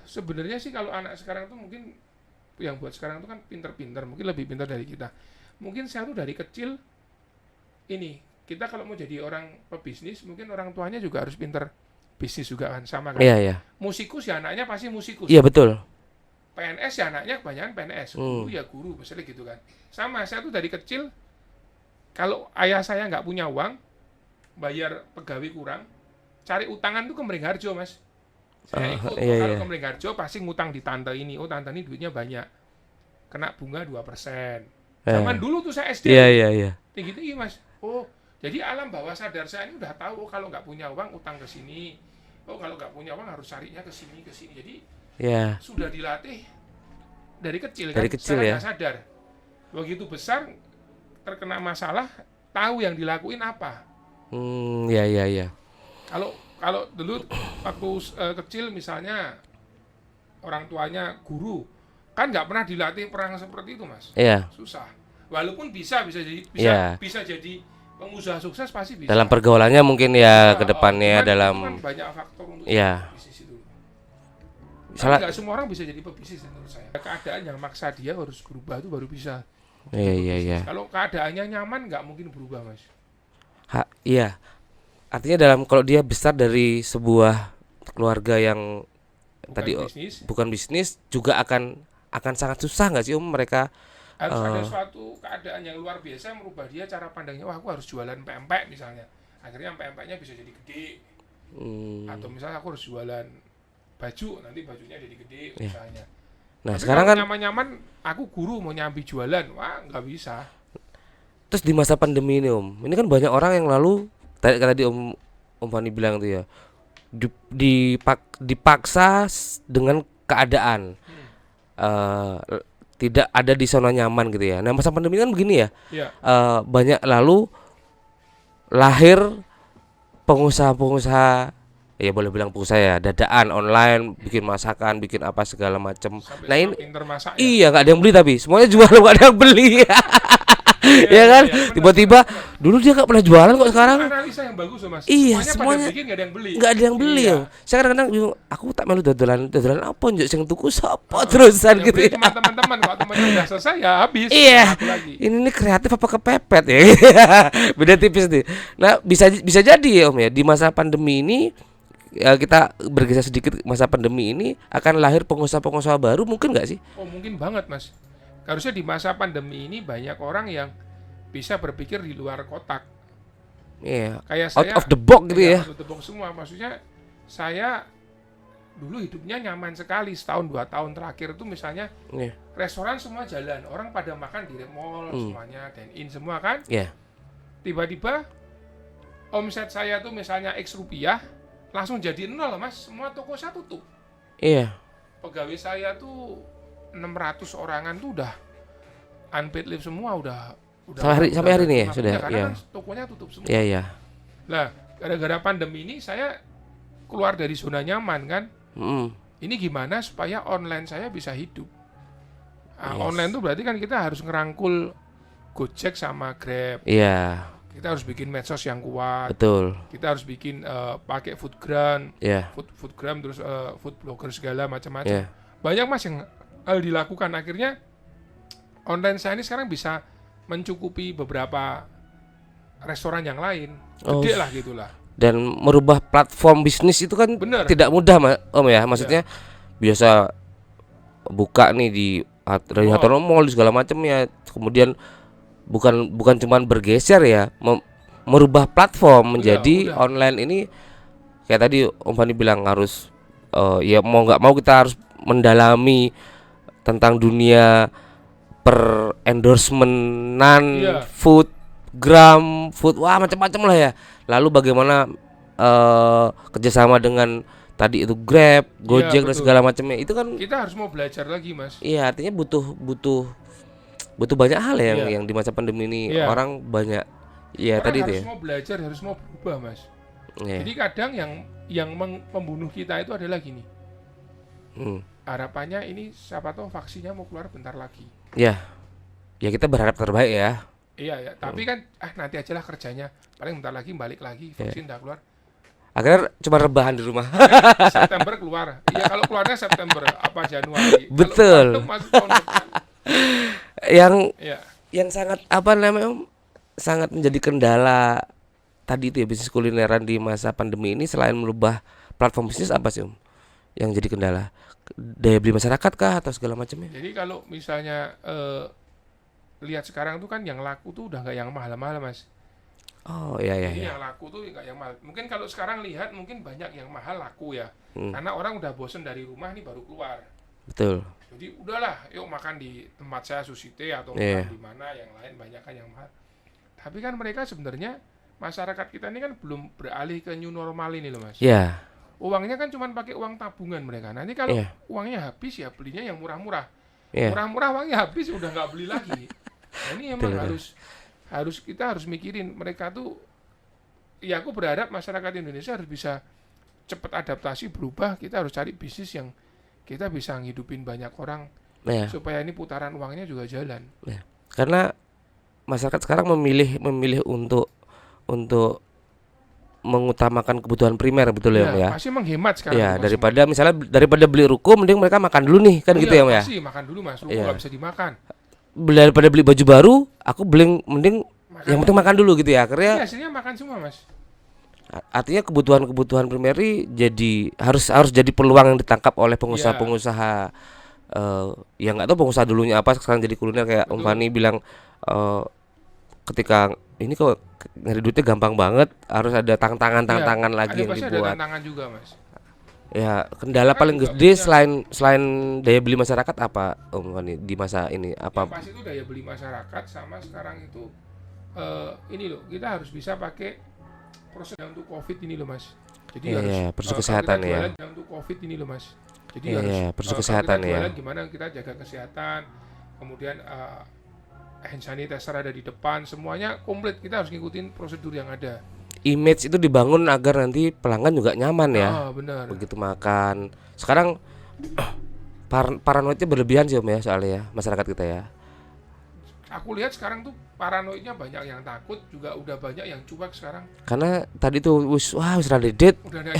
Sebenarnya sih kalau anak sekarang tuh mungkin yang buat sekarang tuh kan pinter-pinter, mungkin lebih pintar dari kita. Mungkin saya tuh dari kecil ini, kita kalau mau jadi orang pebisnis, mungkin orang tuanya juga harus pinter bisnis juga kan, sama kan. Iya, iya. Musikus ya anaknya pasti musikus. Iya, betul. PNS ya anaknya kebanyakan PNS, guru ya guru, misalnya gitu kan. Sama, saya tuh dari kecil, kalau ayah saya nggak punya uang, bayar pegawai kurang, cari utangan tuh ke Mringharjo, Mas. Saya ikut, iya, kalau iya. ke Mringharjo pasti ngutang di tante ini, oh tante ini duitnya banyak, kena bunga 2%. Zaman dulu tuh saya SD, Iya, iya, iya. tinggi-tinggi, Mas. Oh, jadi alam bawah sadar saya ini udah tahu, oh kalau nggak punya uang, utang ke sini. Oh, kalau nggak punya uang harus carinya ke sini, ke sini. Jadi, Iya. sudah dilatih dari kecil Dari kan, kecil secara ya. nggak sadar. Begitu besar terkena masalah, tahu yang dilakuin apa. Iya, iya, iya. Kalau dulu waktu kecil misalnya orang tuanya guru, kan nggak pernah dilatih perang seperti itu, Mas. Iya. Susah. Walaupun bisa jadi Iya. bisa jadi pengusaha sukses pasti bisa. Dalam pergaulannya mungkin ya ke Cuman depannya itu dalam kan banyak faktor untuk Iya. bisnis itu. Tapi Salah. nggak semua orang bisa jadi pebisnis menurut saya. Keadaan yang maksa dia harus berubah itu baru bisa. Iya, iya, iya. Kalau keadaannya nyaman nggak mungkin berubah, Mas. Iya. Artinya kalau dia besar dari sebuah keluarga yang Bukan tadi bisnis, bukan bisnis, juga akan sangat susah nggak sih, Om, mereka? harus ada suatu keadaan yang luar biasa merubah dia cara pandangnya. Wah, aku harus jualan pempek misalnya. Akhirnya pempeknya bisa jadi gede. Atau misalnya aku harus jualan baju, nanti bajunya jadi gede misalnya. Nah, Tapi sekarang kalau kan nyaman-nyaman, aku guru mau nyambi jualan, wah nggak bisa. terus di masa pandemi ini, Om, ini kan banyak orang yang lalu tadi Om Fani bilang tuh ya, dipaksa dengan keadaan tidak ada di zona nyaman gitu ya. Nah, masa pandemi kan begini ya, Ya, banyak lalu lahir pengusaha-pengusaha, ya boleh bilang pengusaha ya, dadaan online, bikin masakan, bikin apa segala macam. sampai Nah ini pinter masak ya. iya, nggak ada yang beli, tapi semuanya jual, nggak ada yang beli. Ya kan, benar, tiba-tiba dulu dia nggak pernah jualan kok, sekarang Analisa yang bagus loh, Mas. iya, Semuanya semuanya pada bikin nggak ada yang beli. nggak ada yang beli Iya. ya. Saya kadang-kadang bingung, aku tak melu dodolan apa njok sing tuku sapa terusan Yang gitu beli ya. cuma teman-teman, kalau temannya udah selesai ya habis. Iya. Laku lagi. Ini nih kreatif apa kepepet ya? Beda tipis nih. Nah, bisa jadi ya, Om, ya, di masa pandemi ini ya, kita bergeser sedikit, masa pandemi ini akan lahir pengusaha-pengusaha baru, mungkin nggak sih? Oh, mungkin banget, Mas. Harusnya di masa pandemi ini banyak orang yang bisa berpikir di luar kotak. Iya. Kayak Out saya of the box gitu ya. Out of the box semua. Maksudnya saya dulu hidupnya nyaman sekali setahun 2 tahun terakhir itu misalnya Iya. restoran semua jalan, orang pada makan di mall semuanya, dine in semua kan. Iya. Tiba-tiba omset saya tuh misalnya X rupiah langsung jadi nol mas, semua toko saya tutup. Iya. Pegawai saya tuh 600 orangan tuh udah unpaid leave semua, udah Sampai hari ini ya udah sudah. karena Iya. kan tokonya tutup semua. Iya, iya. Lah gara-gara pandemi ini saya keluar dari zona nyaman kan. Mm. Ini gimana supaya online saya bisa hidup? Nah, Yes. online tuh berarti kan kita harus ngerangkul Gojek sama Grab. Iya, Kita harus bikin medsos yang kuat. betul. Kita harus bikin pakai Foodgram, Iya. Foodgram terus food blogger segala macam-macam. Iya. Banyak mas yang hal dilakukan. Akhirnya online saya ini sekarang bisa mencukupi beberapa restoran yang lain. Oh. Gede lah gitulah. Dan merubah platform bisnis itu kan Bener. tidak mudah, Om ya. Maksudnya biasa buka nih di dari Mall. Hartono Mall segala macamnya. Kemudian bukan cuman bergeser ya, merubah platform menjadi udah. online ini. Kayak tadi Om Fani bilang harus ya mau nggak mau kita harus mendalami tentang dunia per endorsementan, Iya. food, wah macam-macam lah ya. Lalu bagaimana kerjasama dengan tadi itu Grab, Gojek dan betul. segala macamnya itu kan, Kita harus mau belajar lagi mas. iya artinya butuh banyak hal ya Iya. yang di masa pandemi ini Iya. orang banyak ya Orang tadi itu harus ya. mau belajar, harus mau berubah mas. Iya. Jadi kadang yang membunuh kita itu adalah gini. Hmm. Harapannya ini siapa tahu vaksinnya mau keluar bentar lagi. Ya kita berharap terbaik ya. Iya ya, tapi kan nanti aja lah kerjanya. Paling bentar lagi balik lagi, vaksin udah keluar. Akhirnya cuma rebahan di rumah. September keluar. Iya kalau keluarnya September apa Januari. Betul. Kalau masuk tahun depan. yang Iya. yang sangat apa namanya Om, sangat menjadi kendala tadi itu ya bisnis kulineran di masa pandemi ini selain merubah platform bisnis apa sih Om yang jadi kendala? Daya beli masyarakat kah atau segala macamnya? Jadi kalau misalnya lihat sekarang tuh kan yang laku tuh udah nggak yang mahal-mahal mas. Oh iya iya Jadi iya. yang laku tuh nggak yang mahal. Mungkin kalau sekarang lihat mungkin banyak yang mahal laku ya. Hmm. Karena orang udah bosen dari rumah nih baru keluar. Betul. Jadi udahlah, yuk makan di tempat saya Susite atau Iya. makan di mana yang lain banyak kan yang mahal. Tapi kan mereka sebenarnya masyarakat kita ini kan belum beralih ke new normal ini loh mas. Ya. Uangnya kan cuma pakai uang tabungan mereka. Nanti kalau Iya. uangnya habis ya belinya yang murah-murah. Iya. Murah-murah uangnya habis udah nggak beli lagi. Nah, ini emang Betul. harus kita harus mikirin mereka tuh. Ya aku berharap masyarakat Indonesia harus bisa cepat adaptasi berubah. Kita harus cari bisnis yang kita bisa ngidupin banyak orang Ya. supaya ini putaran uangnya juga jalan. Ya. Karena masyarakat sekarang memilih untuk mengutamakan kebutuhan primer betul ya Om ya. Pasti menghemat sekarang. Ya, tuh, Mas. daripada beli ruko mending mereka makan dulu nih kan gitu ya Om ya. Pasti makan dulu mas, lu Iya. nggak bisa dimakan. Daripada beli baju baru, aku mending Makan yang penting makan dulu gitu ya. Akhirnya Iya, hasilnya makan semua mas. artinya kebutuhan primary jadi harus jadi peluang yang ditangkap oleh pengusaha-pengusaha yang nggak tahu pengusaha dulunya apa sekarang jadi kuliner kayak Om Betul. Fani bilang ketika ini kok nyari duitnya gampang banget harus ada tantangan lagi Ada yang pasti ada dibuat. tantangan juga mas. Ya kendala Kan paling juga gede punya- selain daya beli masyarakat apa Om Fani di masa ini Yang apa? pasti itu daya beli masyarakat sama sekarang itu ini loh kita harus bisa pakai proses untuk COVID ini loh mas. Jadi Iya, harus iya, proses kalau kesehatan kita ya. jualan jangan untuk COVID ini loh mas. Jadi Iya, harus iya, proses kalau kesehatan kita ya. jualan gimana kita jaga kesehatan, kemudian hand sanitizer ada di depan, semuanya komplit. Kita harus ngikutin prosedur yang ada. Image itu dibangun agar nanti pelanggan juga nyaman ya. Benar. Begitu makan. Sekarang paranoidnya berlebihan sih Om ya soalnya ya masyarakat kita ya. Aku lihat sekarang tuh paranoidnya banyak yang takut, juga udah banyak yang cuek sekarang. Karena tadi tuh wis rada dead. Udah ada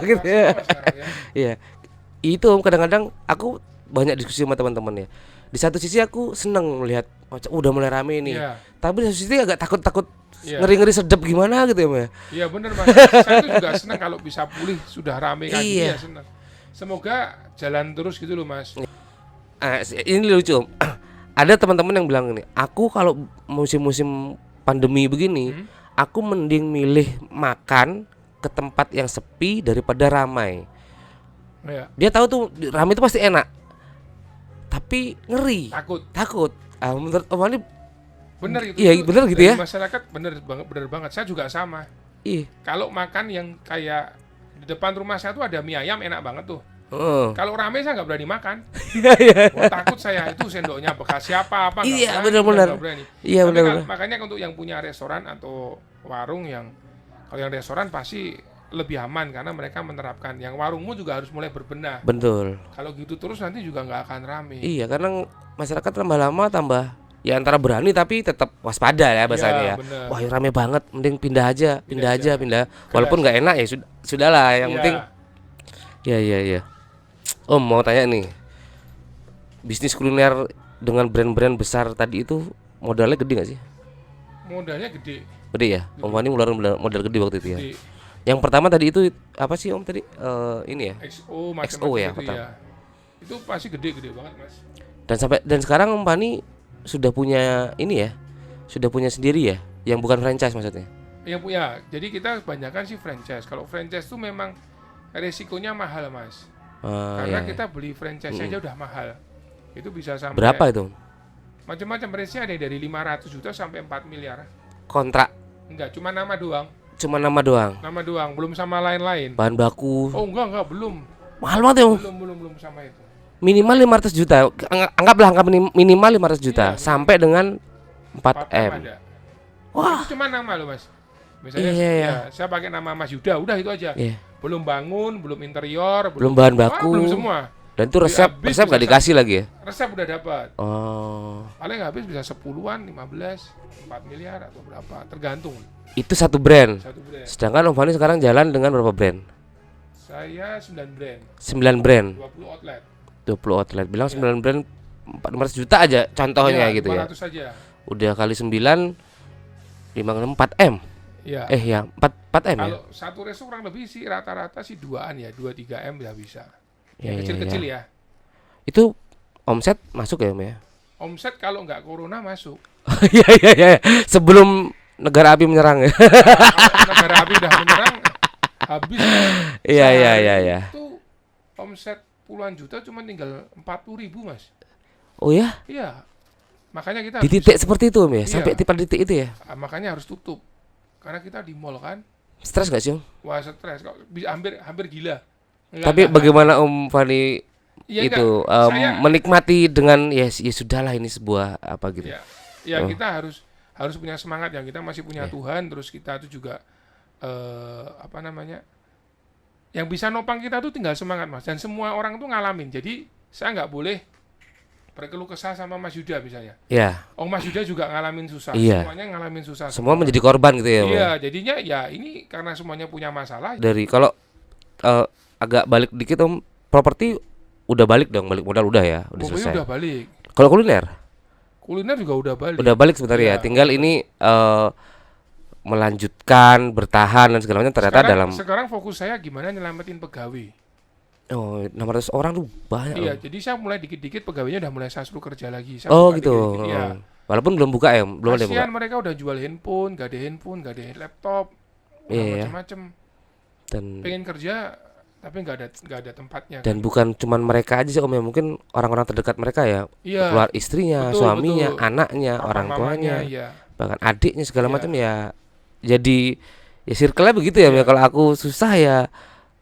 Gitu ya. sekarang ya. Iya. Itu Om kadang-kadang aku banyak diskusi sama teman-teman ya. Di satu sisi aku seneng melihat udah mulai rame nih. Iya. Tapi di satu sisi agak takut Iya. ngeri-ngeri sedep gimana gitu ya Om ya. Iya bener mas, saya tuh juga senang kalau bisa pulih sudah rame kayak gini Iya. ya senang. Semoga jalan terus gitu loh mas. Ini lucu Om. Ada teman-teman yang bilang gini, aku kalau musim-musim pandemi begini, aku mending milih makan ke tempat yang sepi daripada ramai. Ya, Dia tahu tuh rame itu pasti enak. Tapi ngeri, takut. takut. Menurut Om Fani, Bener itu. iya Itu bener gitu dari ya? masyarakat bener banget. Saya juga sama. Ih, Kalau makan yang kayak di depan rumah saya tuh ada mie ayam enak banget tuh. heeh. Kalau rame saya nggak berani makan. Iya iya. Wah, takut saya itu sendoknya bekas siapa apa nggak Iya berani, benar-benar. nggak berani. Iya Tapi benar-benar. makanya untuk yang punya restoran atau warung yang kalau yang restoran pasti lebih aman karena mereka menerapkan. Yang warungmu juga harus mulai berbenah. Betul. Kalau gitu terus nanti juga nggak akan rame. Iya, karena masyarakat tambah lama tambah ya antara berani tapi tetap waspada ya bahasanya ya. bener. Wah, ini rame banget, mending pindah aja, pindah aja, pindah. Walaupun Keras. nggak enak ya sudahlah, yang Iya. penting ya ya ya. Om mau tanya nih. Bisnis kuliner dengan brand-brand besar tadi itu modalnya gede nggak sih? Modalnya gede. Gede ya? Om Fani ngeluarin modal gede waktu itu ya. Gede. Yang pertama tadi itu apa sih Om tadi? Ini ya. XO macam-macam XO ya, itu pertama. ya. Itu pasti gede banget, Mas. Dan sekarang Om Fani sudah punya ini ya. Sudah punya sendiri ya, yang bukan franchise maksudnya. Yang punya. Jadi kita kebanyakan sih franchise. Kalau franchise tuh memang resikonya mahal, Mas. Karena Ya. kita beli franchise aja udah mahal. Itu bisa sampai Berapa itu? macam-macam range-nya ada yang dari 500 juta sampai 4 miliar. Kontrak Enggak, cuma nama doang. cuma nama doang. Nama doang, belum sama lain-lain. Bahan baku. Oh, enggak, belum. Mahal banget ya, Om. Belum sama itu. Minimal 500 juta. Anggaplah angka minimal 500 juta Iya, sampai dengan 4M. ada. Wah. Itu cuma nama loh, Mas. Misalnya Iya, iya. ya, saya pakai nama Mas Yuda, udah itu aja. Iya. Belum bangun, belum interior, Belum bahan wah, baku. belum semua. Dan itu resep Habis resep nggak bisa dikasih lagi ya? Resep udah dapat. Oh. Paling habis bisa 10-an, 15, 4 miliar atau berapa, tergantung Itu satu brand. satu brand. Sedangkan Om Fani sekarang jalan dengan berapa brand? Saya 9 brand, 9 brand, 20 outlet. 20 outlet. Bilang 9 brand 400 juta aja contohnya Iya, gitu ya. 500 saja. Udah kali 9 4M. Iya. Ya, 4M ya. Kalau satu resto kurang lebih sih rata-rata sih 2-an ya, 2-3 M ya bisa. Iya, Yang iya, kecil-kecil ya. Itu omset masuk ya Om ya? Omset kalau nggak corona masuk. Iya iya iya. Sebelum negara api menyerang ya. Kalau negara api udah menyerang, habis. Iya iya Sehari iya iya. Itu omset puluhan juta cuma tinggal 40.000 Mas. Oh ya? Iya. Makanya kita Di harus titik seperti itu Om ya? Iya. Sampai pada titik itu ya? makanya harus tutup. Karena kita di mall kan. Stres gak sih Om? Wah, stres kok hampir gila. Tapi bagaimana Om Fani Iya, itu enggak. Saya- menikmati dengan ya sudahlah ini sebuah apa gitu. Ya, ya Oh. kita harus punya semangat yang kita masih punya Iya. Tuhan, terus kita tuh juga apa namanya? Yang bisa nopang kita tuh tinggal semangat, Mas. Dan semua orang tuh ngalamin. Jadi saya nggak boleh berkeluh kesah sama Mas Yuda misalnya. Ya, Oh, Mas Yuda juga ngalamin susah. Iya. Semuanya ngalamin susah. semua menjadi korban gitu ya Om. Iya, jadinya ya ini karena semuanya punya masalah. Dari kalau agak balik dikit Om, properti udah balik dong, balik modal udah ya, udah Pokoknya selesai. udah balik. Kalau kuliner Kuliner juga udah balik. udah balik sebenarnya ya. Iya. Tinggal ini melanjutkan, bertahan dan segala macam ternyata Sekarang fokus saya gimana nyelamatin pegawai. 600 orang tuh banyak. Iya, Om. jadi saya mulai dikit-dikit pegawainya udah mulai saya suruh kerja lagi. Saya Oh buka gitu. dikit-dikit, iya. Walaupun belum buka ya, belum ada yang buka. Kasihan mereka udah jual handphone, gak ada laptop, udah Iya, iya. macam-macam. Dan Pengen kerja tapi nggak ada tempatnya. dan kan. bukan cuman mereka aja sih Om ya, mungkin orang-orang terdekat mereka ya, Iya, keluar istrinya, betul, suaminya, betul. anaknya, papa orang mamanya, tuanya, iya. bahkan adiknya segala Iya. macam ya. Jadi ya circle-nya begitu ya, Iya. kalau aku susah ya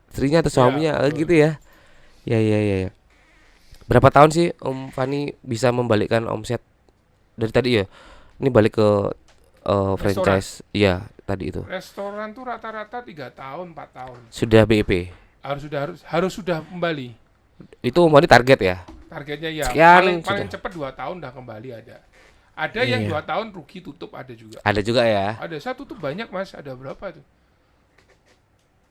istrinya atau Iya, suaminya betul. gitu ya. Ya ya ya ya. Berapa tahun sih Om Fani bisa membalikkan omset dari tadi ya? Ini balik ke franchise. Iya, tadi itu. Restoran tuh rata-rata 3 tahun, 4 tahun. Sudah BEP. Harus sudah kembali. Itu Om Fani target ya? Targetnya ya Sekian paling sudah. cepat 2 tahun udah kembali ada. Ada yang Iya. 2 tahun rugi tutup ada juga. Ada juga ya. Ada, saya tutup banyak Mas, ada berapa tuh?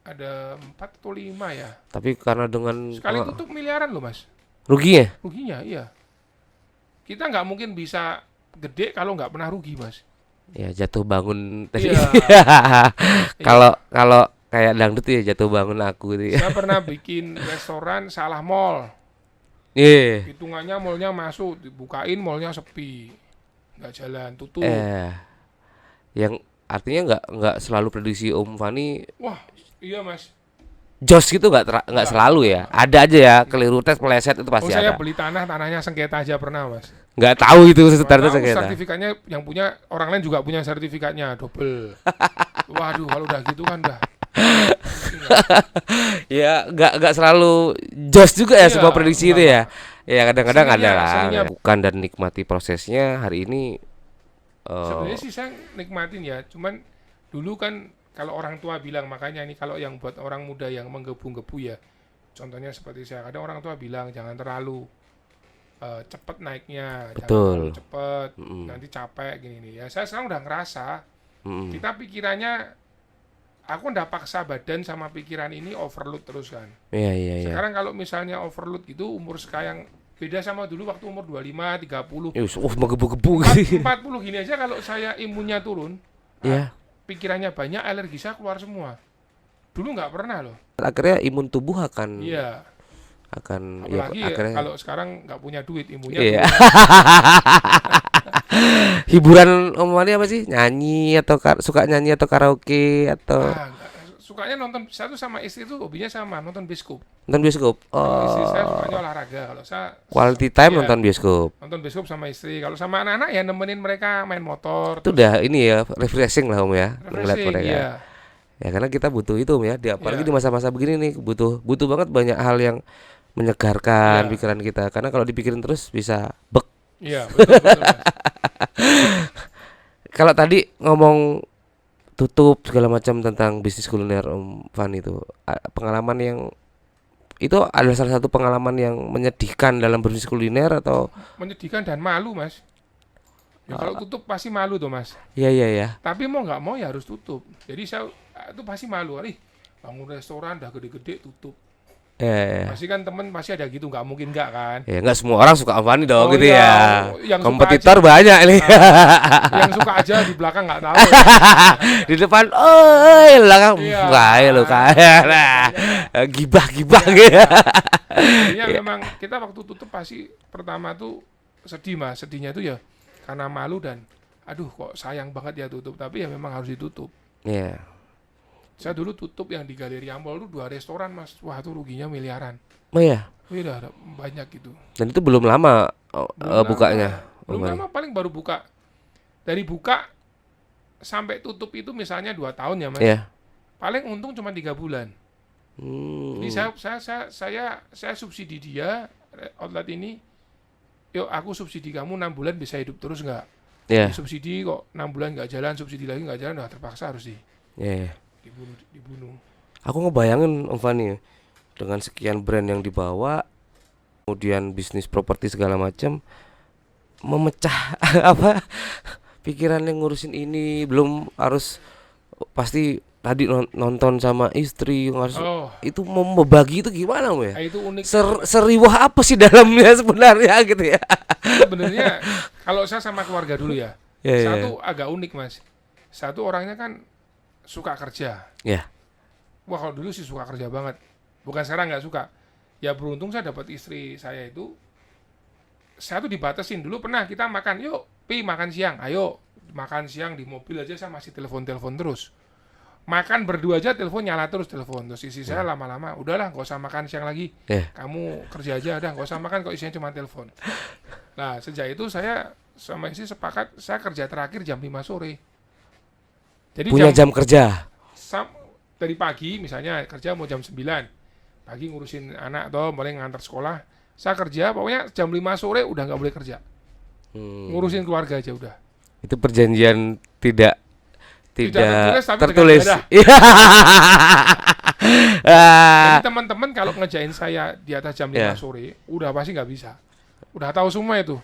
Ada 4 atau 5 ya. Tapi karena dengan Sekali tutup miliaran loh Mas. ruginya. Ruginya iya. Kita nggak mungkin bisa gede kalau nggak pernah rugi Mas. Ya jatuh bangun tadi. Iya. Kalau kalau kayak dangdut ya jatuh bangun aku gitu ya. Saya pernah bikin restoran salah mall. Iya. Hitungannya mallnya masuk, dibukain mallnya sepi. Nggak jalan, tutup. Yang artinya nggak selalu prediksi Om Fani. Wah, iya Mas. jos gitu nggak selalu ya. Ada aja ya keliru tes meleset itu pasti saya ada. beli tanahnya sengketa aja pernah, Mas. Nggak tahu itu Tahu sengketa. sertifikatnya yang punya orang lain juga punya sertifikatnya double. Waduh, kalau udah gitu kan udah. Ya nggak selalu jos juga ya Iya, semua prediksi itu ya. Ya kadang-kadang ada lah. seninya. Bukan dan nikmati prosesnya hari ini. Sebenarnya sih saya nikmatin ya, cuman dulu kan kalau orang tua bilang, makanya ini kalau yang buat orang muda yang menggebu-gebu ya, contohnya seperti saya, kadang orang tua bilang jangan terlalu cepet naiknya, jangan terlalu Betul. cepet, nanti capek gini nih. Ya saya sekarang udah ngerasa, kita pikirannya, aku ndak paksa badan sama pikiran ini overload terus kan. Iya iya iya. Sekarang kalau misalnya overload gitu, umur sekarang beda sama dulu waktu umur 25, 30. Yus, menggebu-gebu gitu. 40 gini aja kalau saya imunnya turun, Iya. pikirannya banyak, alergi saya keluar semua. Dulu nggak pernah loh. Akhirnya imun tubuh akan Iya, ya apalagi akhirnya kalau sekarang nggak punya duit, imunnya iya. turun. Hiburan omongannya apa sih? Nyanyi atau suka nyanyi atau karaoke atau Sukanya nonton, saya tuh sama istri tuh hobinya sama, nonton bioskop. nonton bioskop? Istri saya Oh, sukanya olahraga, kalau saya quality time iya, nonton bioskop. nonton bioskop sama istri. Kalau sama anak-anak ya nemenin mereka main motor, Itu udah ini ya refreshing lah Om ya, ngeliat refreshing, mereka. iya. Ya karena kita butuh itu Om ya, apalagi Iya. di masa-masa begini nih butuh banget banyak hal yang menyegarkan Iya. pikiran kita. Karena kalau dipikirin terus bisa bek. Iya, betul betul, Mas. Kalau tadi ngomong tutup segala macam tentang bisnis kuliner Om Van itu pengalaman yang itu adalah salah satu pengalaman yang menyedihkan dalam berbisnis kuliner atau Menyedihkan dan malu, Mas. Ya, kalau tutup pasti malu tuh, Mas. iya iya ya. Tapi mau nggak mau ya harus tutup. Jadi saya itu pasti malu. Bangun restoran udah gede-gede tutup. Ya, Pasti kan temen pasti ada gitu, nggak mungkin nggak kan. ya nggak semua orang suka Om Fani dong Oh gitu iya, ya. yang suka Kompetitor banyak nih. Yang suka aja di belakang nggak tahu. Di depan, oh, belakang, Iya. kaya lo kaya lah, gibah gitu. Iya memang kita waktu tutup pasti pertama tuh sedih, Mas. Sedihnya tuh ya karena malu dan aduh kok sayang banget ya tutup. Tapi ya memang harus ditutup. Iya. Saya dulu tutup yang di Galeri Ampol tuh 2 restoran, Mas. Wah, itu ruginya miliaran. Oh ya. Wih, udah banyak gitu. Dan itu belum lama Belum bukanya. Belum Om Fani. lama, paling baru buka. Dari buka sampai tutup itu misalnya 2 tahun ya, Mas. Iya. Paling untung cuma 3 bulan. Jadi saya subsidi dia outlet ini. Yuk aku subsidi kamu 6 bulan bisa hidup terus nggak? Iya. Subsidi kok 6 bulan nggak jalan, subsidi lagi nggak jalan, udah terpaksa harus Iya. dibunuh. Aku ngebayangin Om Fani dengan sekian brand yang dibawa, kemudian bisnis properti segala macam, memecah apa pikiran yang ngurusin ini belum harus pasti tadi nonton sama istri yang harus Oh, itu membagi itu gimana Om ya? itu unik. Seriwah apa sih dalamnya sebenarnya gitu ya? Sebenarnya kalau saya sama keluarga dulu ya, Ya, satu agak unik, Mas. Satu orangnya kan suka kerja. ya. Wah, kalau dulu sih suka kerja banget. Bukan sekarang nggak suka. Ya beruntung saya dapat istri saya itu. Saya tuh dibatasin dulu, pernah kita makan, yuk makan siang, ayo makan siang di mobil aja saya masih telepon terus. Makan berdua aja telepon nyala terus telepon. Terus istri saya lama-lama, udahlah nggak usah makan siang lagi. Ya. Kamu kerja aja, udah nggak usah makan kok isinya cuma telepon. Nah sejak itu saya sama istri sepakat saya kerja terakhir jam 5 sore. Jadi Punya jam kerja. dari pagi misalnya kerja mau jam 9 pagi ngurusin anak atau mulai ngantar sekolah, saya kerja pokoknya jam 5 sore udah nggak boleh kerja, ngurusin keluarga aja udah. Itu perjanjian tidak tertulis, tapi tertulis. dengan Iya. Jadi teman-teman kalau ngejain saya di atas jam 5 Ya. sore udah pasti nggak bisa, udah tahu semua itu.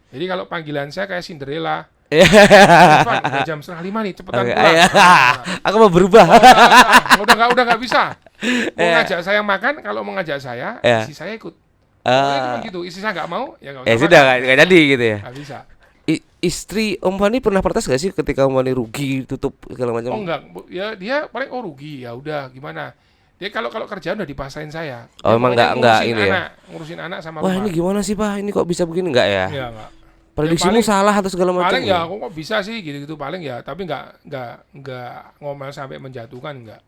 Jadi kalau panggilan saya kayak Cinderella, Pak, udah jam 4:30 nih, cepetan Oke, pulang. ayo. Nah, Aku mau berubah. udah nggak bisa. Mau ngajak saya makan, kalau mau ngajak saya, Ya. istri saya ikut. Pokoknya cuma gitu, istri saya nggak mau, ya nggak usah Sudah makan. nggak jadi gitu ya. Nggak bisa. Istri Om Fani pernah protes gak sih ketika Om Fani rugi tutup segala macam? Oh enggak, ya dia paling rugi, ya udah gimana. Dia kalau kerjaan udah dipaksain saya. Oh, Dia emang pokoknya nggak ngurusin ini ya? anak, ngurusin anak sama Wah rumah. ini gimana sih Pak? Ini kok bisa begini nggak ya? Ya enggak. Prediksimu paling- salah atau segala macam? Paling ya kok bisa sih gitu-gitu paling ya, tapi nggak ngomel sampai menjatuhkan enggak.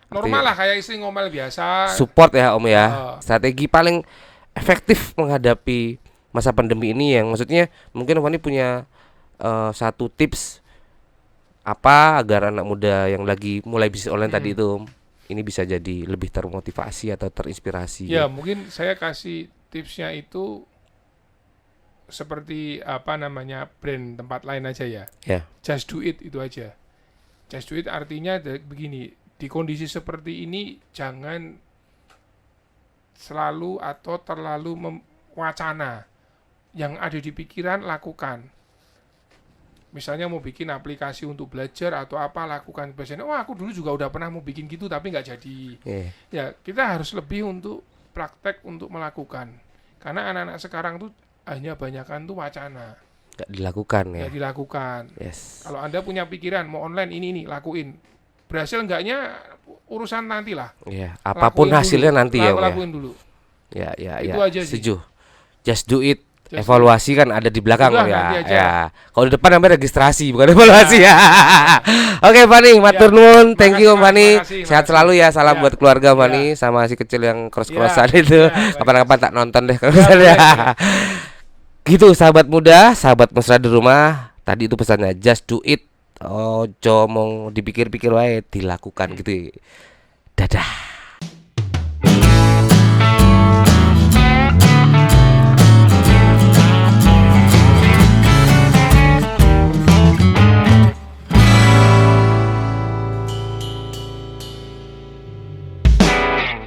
Normal lah kayak istri ngomel biasa. Support ya Om ya. Oh. Strategi paling efektif menghadapi masa pandemi ini yang maksudnya mungkin Om Fani punya satu tips apa agar anak muda yang lagi mulai bisnis online tadi itu Om, ini bisa jadi lebih termotivasi atau terinspirasi. Ya, mungkin saya kasih tipsnya itu seperti apa namanya brand tempat lain aja ya. Ya. Just do it itu aja. Just do it artinya begini, di kondisi seperti ini jangan selalu atau terlalu wacana. Yang ada di pikiran lakukan. Misalnya mau bikin aplikasi untuk belajar atau apa, lakukan. Biasanya, aku dulu juga udah pernah mau bikin gitu tapi nggak jadi. Ya, kita harus lebih untuk praktek untuk melakukan. Karena anak-anak sekarang tuh hanya banyakan tuh wacana. Nggak dilakukan ya. Nggak dilakukan. Yes. Kalau Anda punya pikiran mau online ini lakuin. Berhasil enggaknya urusan nanti lah. Ya, apapun Lakuin hasilnya dulu. nanti ya. Lakuin dulu. Ya. Itu aja sih. Setuju. Just do it. Just Evaluasi kan ada di belakang Udah, ya. nanti aja. Ya. Kalau di depan namanya registrasi bukan evaluasi ya. Oke, Fani, matur nuwun. Thank you Om Fani. Sehat selalu ya. Salam buat keluarga Fani sama si kecil yang cross-crossan itu. Kapan-kapan tak nonton deh kalau misalnya. Gitu sahabat muda, sahabat mesra di rumah. Tadi itu pesannya just do it. Ojo mau dipikir-pikir wae, dilakukan gitu. Dadah.